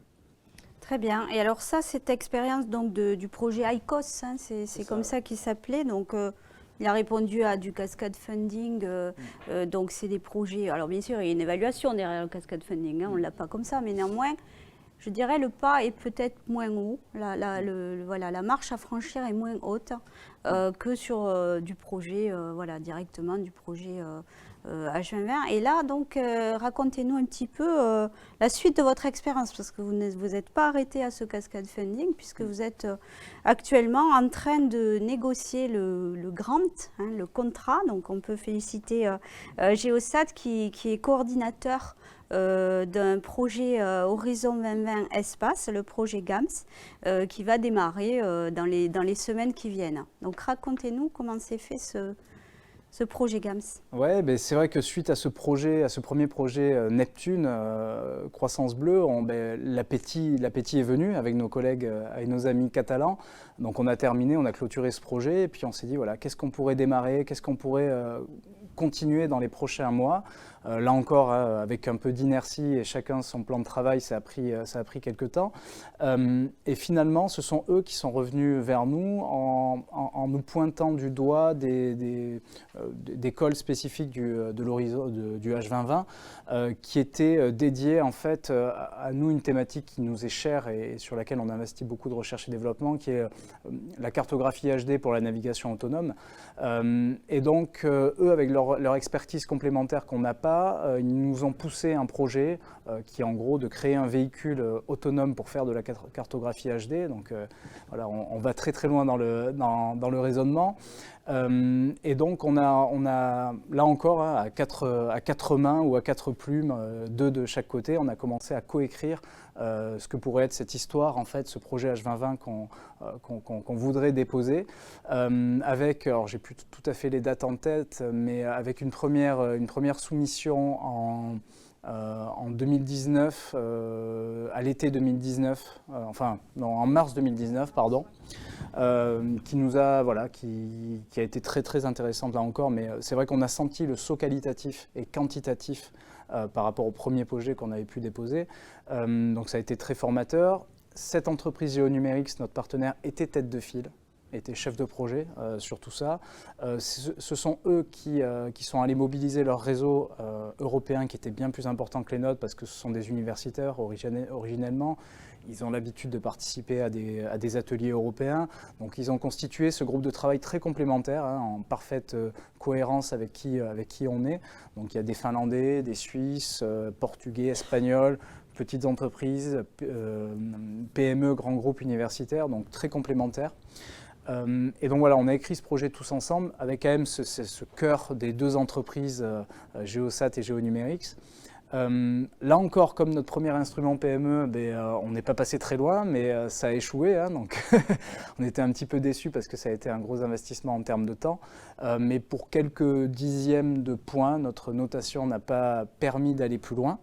Très bien. Et alors ça, cette expérience donc du projet ICOS, hein, c'est comme ça qu'il s'appelait. Donc il a répondu à du Cascade Funding. Donc c'est des projets. Alors bien sûr, il y a une évaluation derrière le Cascade Funding. Hein, on ne l'a pas comme ça, mais néanmoins, je dirais le pas est peut-être moins haut. La marche à franchir est moins haute que sur du projet, directement du projet H2020. Et là, donc, racontez-nous un petit peu la suite de votre expérience, parce que vous n'êtes pas arrêté à ce Cascade Funding, puisque vous êtes actuellement en train de négocier le grant, hein, le contrat. Donc, on peut féliciter Geosat qui est coordinateur d'un projet Horizon 2020 Espace, le projet GAMS, qui va démarrer dans les semaines qui viennent. Donc, racontez-nous comment s'est fait ce projet GAMS. Ouais, c'est vrai que suite à ce premier projet Neptune, Croissance Bleue, l'appétit est venu avec nos collègues et nos amis catalans. Donc on a terminé, on a clôturé ce projet et puis on s'est dit, voilà, qu'est-ce qu'on pourrait démarrer, qu'est-ce qu'on pourrait continuer dans les prochains mois. Là encore, avec un peu d'inertie et chacun son plan de travail, ça a pris quelques temps. Et finalement, ce sont eux qui sont revenus vers nous en nous pointant du doigt des cols spécifiques de l'horizon du H2020 qui étaient dédiés en fait à nous, une thématique qui nous est chère et sur laquelle on investit beaucoup de recherche et développement, qui est la cartographie HD pour la navigation autonome. Et donc, eux, avec leur expertise complémentaire qu'on n'a pas, ils nous ont poussé un projet qui est en gros de créer un véhicule autonome pour faire de la cartographie HD. Donc voilà, on va très très loin dans le raisonnement. Et donc on a là encore à quatre mains ou à 4 plumes, 2 de chaque côté, on a commencé à coécrire ce que pourrait être cette histoire, en fait, ce projet H2020 qu'on voudrait déposer, avec, alors j'ai plus tout à fait les dates en tête, mais avec une première soumission en 2019, à l'été 2019, en mars 2019, pardon, qui nous a, qui a été très très intéressante là encore, mais c'est vrai qu'on a senti le saut qualitatif et quantitatif par rapport au premier projet qu'on avait pu déposer. Donc ça a été très formateur. Cette entreprise GeoNumerics, notre partenaire, était tête de file, était chef de projet sur tout ça. Ce sont eux qui sont allés mobiliser leur réseau européen qui était bien plus important que les nôtres parce que ce sont des universitaires originellement. Ils ont l'habitude de participer à des ateliers européens. Donc ils ont constitué ce groupe de travail très complémentaire, en parfaite cohérence avec qui on est. Donc il y a des Finlandais, des Suisses, Portugais, Espagnols, petites entreprises, PME, grands groupes universitaires, donc très complémentaires. Et donc voilà, on a écrit ce projet tous ensemble avec quand même ce cœur des deux entreprises, Geosat et GeoNumerics. Là encore, comme notre premier instrument PME, on n'est pas passé très loin, mais ça a échoué. Donc on était un petit peu déçus parce que ça a été un gros investissement en termes de temps. Mais pour quelques dixièmes de points, notre notation n'a pas permis d'aller plus loin.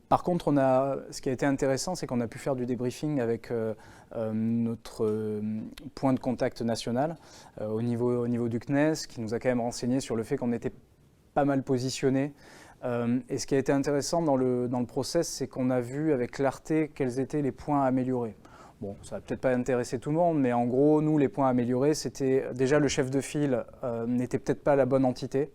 Par contre, ce qui a été intéressant, c'est qu'on a pu faire du débriefing avec notre point de contact national au niveau du CNES, qui nous a quand même renseigné sur le fait qu'on était pas mal positionné. Et ce qui a été intéressant dans le process, c'est qu'on a vu avec clarté quels étaient les points à améliorer. Bon, ça va peut-être pas intéresser tout le monde, mais en gros, nous, les points à améliorer, c'était déjà le chef de file n'était peut-être pas la bonne entité.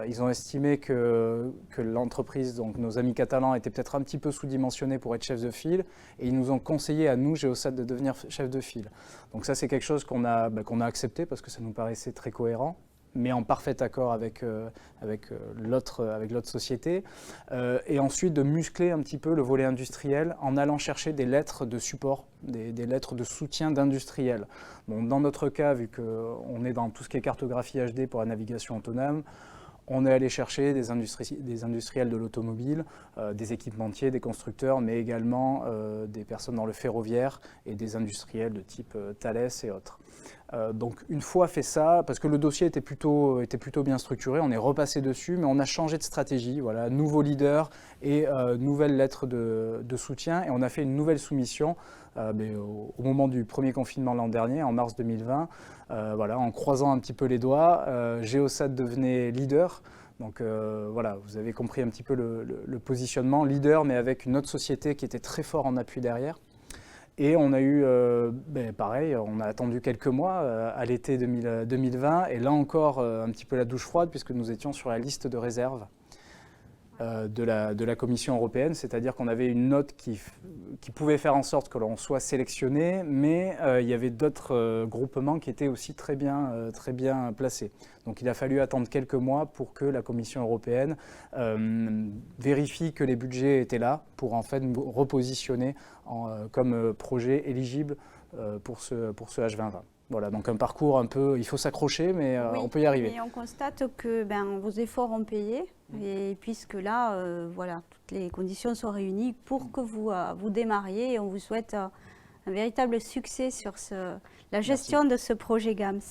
Ils ont estimé que l'entreprise, donc nos amis catalans, était peut-être un petit peu sous-dimensionnée pour être chef de file, et ils nous ont conseillé à nous, Geosat, de devenir chef de file. Donc ça, c'est quelque chose qu'on a accepté parce que ça nous paraissait très cohérent, mais en parfait accord avec l'autre société. Et ensuite, de muscler un petit peu le volet industriel en allant chercher des lettres de support, des lettres de soutien d'industriels. Bon, dans notre cas, vu qu'on est dans tout ce qui est cartographie HD pour la navigation autonome, on est allé chercher des industriels de l'automobile, des équipementiers, des constructeurs, mais également des personnes dans le ferroviaire et des industriels de type Thales et autres. Donc une fois fait ça, parce que le dossier était plutôt bien structuré, on est repassé dessus, mais on a changé de stratégie, voilà, nouveau leader et nouvelle lettre de soutien, et on a fait une nouvelle soumission au moment du premier confinement l'an dernier, en mars 2020, en croisant un petit peu les doigts, Geosat devenait leader. Donc voilà, vous avez compris un petit peu le positionnement, leader, mais avec une autre société qui était très fort en appui derrière. Et on a eu, pareil, on a attendu quelques mois à l'été 2020, et là encore un petit peu la douche froide, puisque nous étions sur la liste de réserve de la Commission européenne, c'est-à-dire qu'on avait une note qui pouvait faire en sorte que l'on soit sélectionné, mais il y avait d'autres groupements qui étaient aussi très bien placés. Donc il a fallu attendre quelques mois pour que la Commission européenne vérifie que les budgets étaient là pour en fait nous repositionner comme projet éligible pour ce H2020. Voilà, donc un parcours un peu, il faut s'accrocher, mais oui, on peut y arriver. Et on constate que vos efforts ont payé, et puisque là, toutes les conditions sont réunies pour que vous démarriez, et on vous souhaite un véritable succès sur la gestion de ce projet GAMS.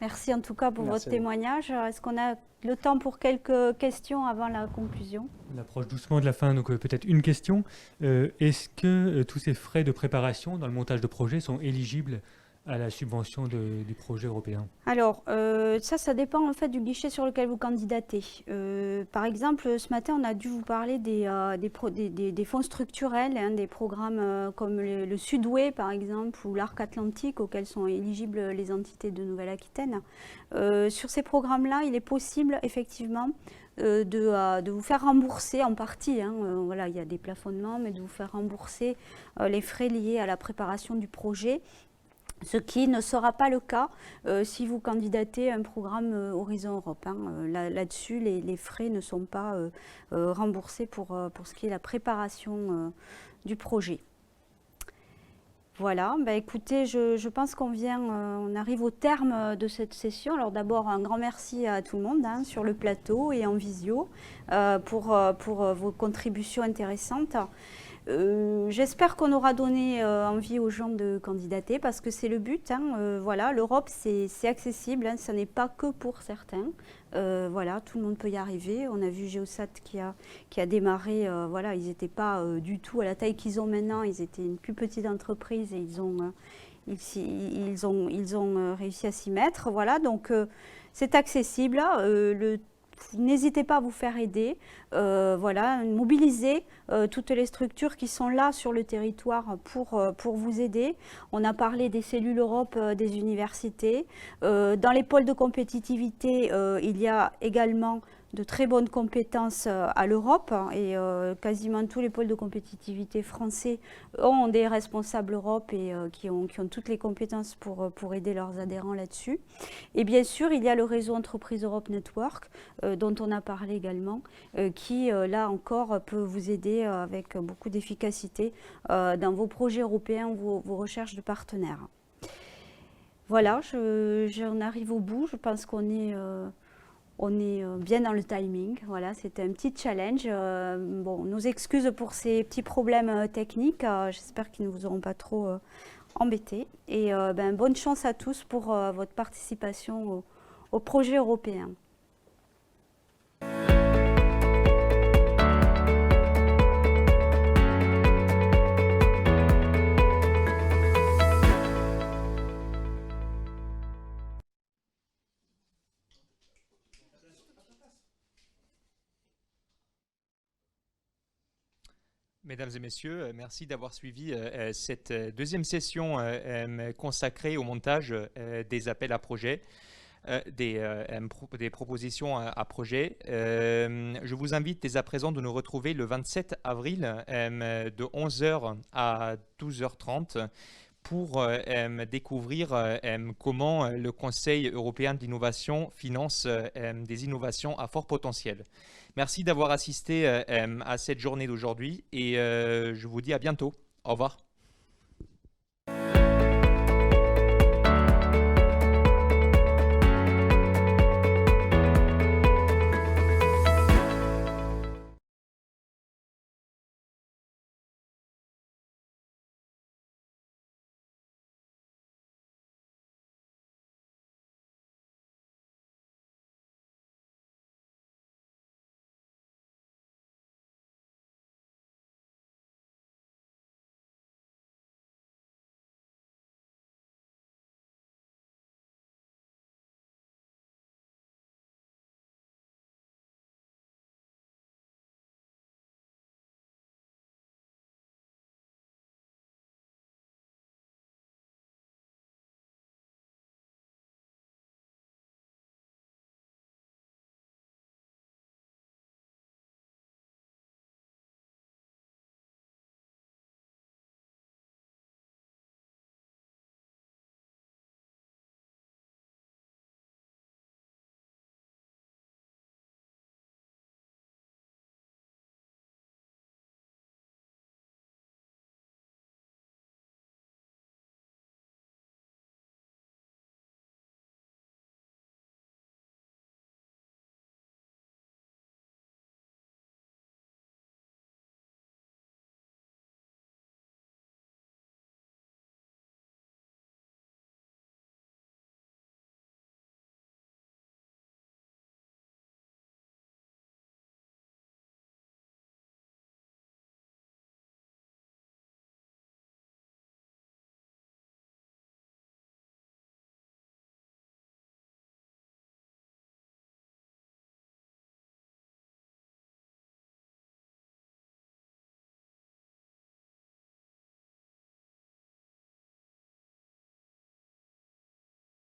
Merci en tout cas pour votre témoignage. Est-ce qu'on a le temps pour quelques questions avant la conclusion? On approche doucement de la fin, donc peut-être une question. Est-ce que tous ces frais de préparation dans le montage de projet sont éligibles à la subvention du projet européen? Alors, ça dépend en fait du guichet sur lequel vous candidatez. Par exemple, ce matin, on a dû vous parler des fonds structurels, des programmes comme le Sudway, par exemple, ou l'Arc Atlantique, auxquels sont éligibles les entités de Nouvelle-Aquitaine. Sur ces programmes-là, il est possible, effectivement, de vous faire rembourser en partie, il y a des plafonnements, mais de vous faire rembourser les frais liés à la préparation du projet. Ce qui ne sera pas le cas si vous candidatez à un programme Horizon Europe. Là-dessus, les frais ne sont pas remboursés pour ce qui est la préparation du projet. Voilà, écoutez, je pense on arrive au terme de cette session. Alors d'abord, un grand merci à tout le monde sur le plateau et en visio pour vos contributions intéressantes. J'espère qu'on aura donné envie aux gens de candidater parce que c'est le but. Hein. Voilà, l'Europe, c'est accessible, hein, ça n'est pas que pour certains. Voilà, tout le monde peut y arriver. On a vu Geosat qui a démarré, voilà, ils n'étaient pas du tout à la taille qu'ils ont maintenant, ils étaient une plus petite entreprise et ils ont réussi à s'y mettre. Voilà, donc c'est accessible. N'hésitez pas à vous faire aider, voilà, mobiliser toutes les structures qui sont là sur le territoire pour vous aider. On a parlé des cellules Europe des universités. Dans les pôles de compétitivité, il y a également de très bonnes compétences à l'Europe et quasiment tous les pôles de compétitivité français ont des responsables Europe et qui ont toutes les compétences pour aider leurs adhérents là-dessus. Et bien sûr, il y a le réseau Entreprise Europe Network dont on a parlé également, qui là encore peut vous aider avec beaucoup d'efficacité dans vos projets européens, vos recherches de partenaires. Voilà, j'en arrive au bout. Je pense qu'on est bien dans le timing. Voilà, c'était un petit challenge. Bon, nos excuses pour ces petits problèmes techniques. J'espère qu'ils ne vous auront pas trop embêtés. Et bonne chance à tous pour votre participation au projet européen. Mesdames et messieurs, merci d'avoir suivi cette deuxième session consacrée au montage des appels à projets, des propositions à projets. Je vous invite dès à présent de nous retrouver le 27 avril de 11h à 12h30 pour découvrir comment le Conseil européen de l'innovation finance des innovations à fort potentiel. Merci d'avoir assisté à cette journée d'aujourd'hui et je vous dis à bientôt. Au revoir.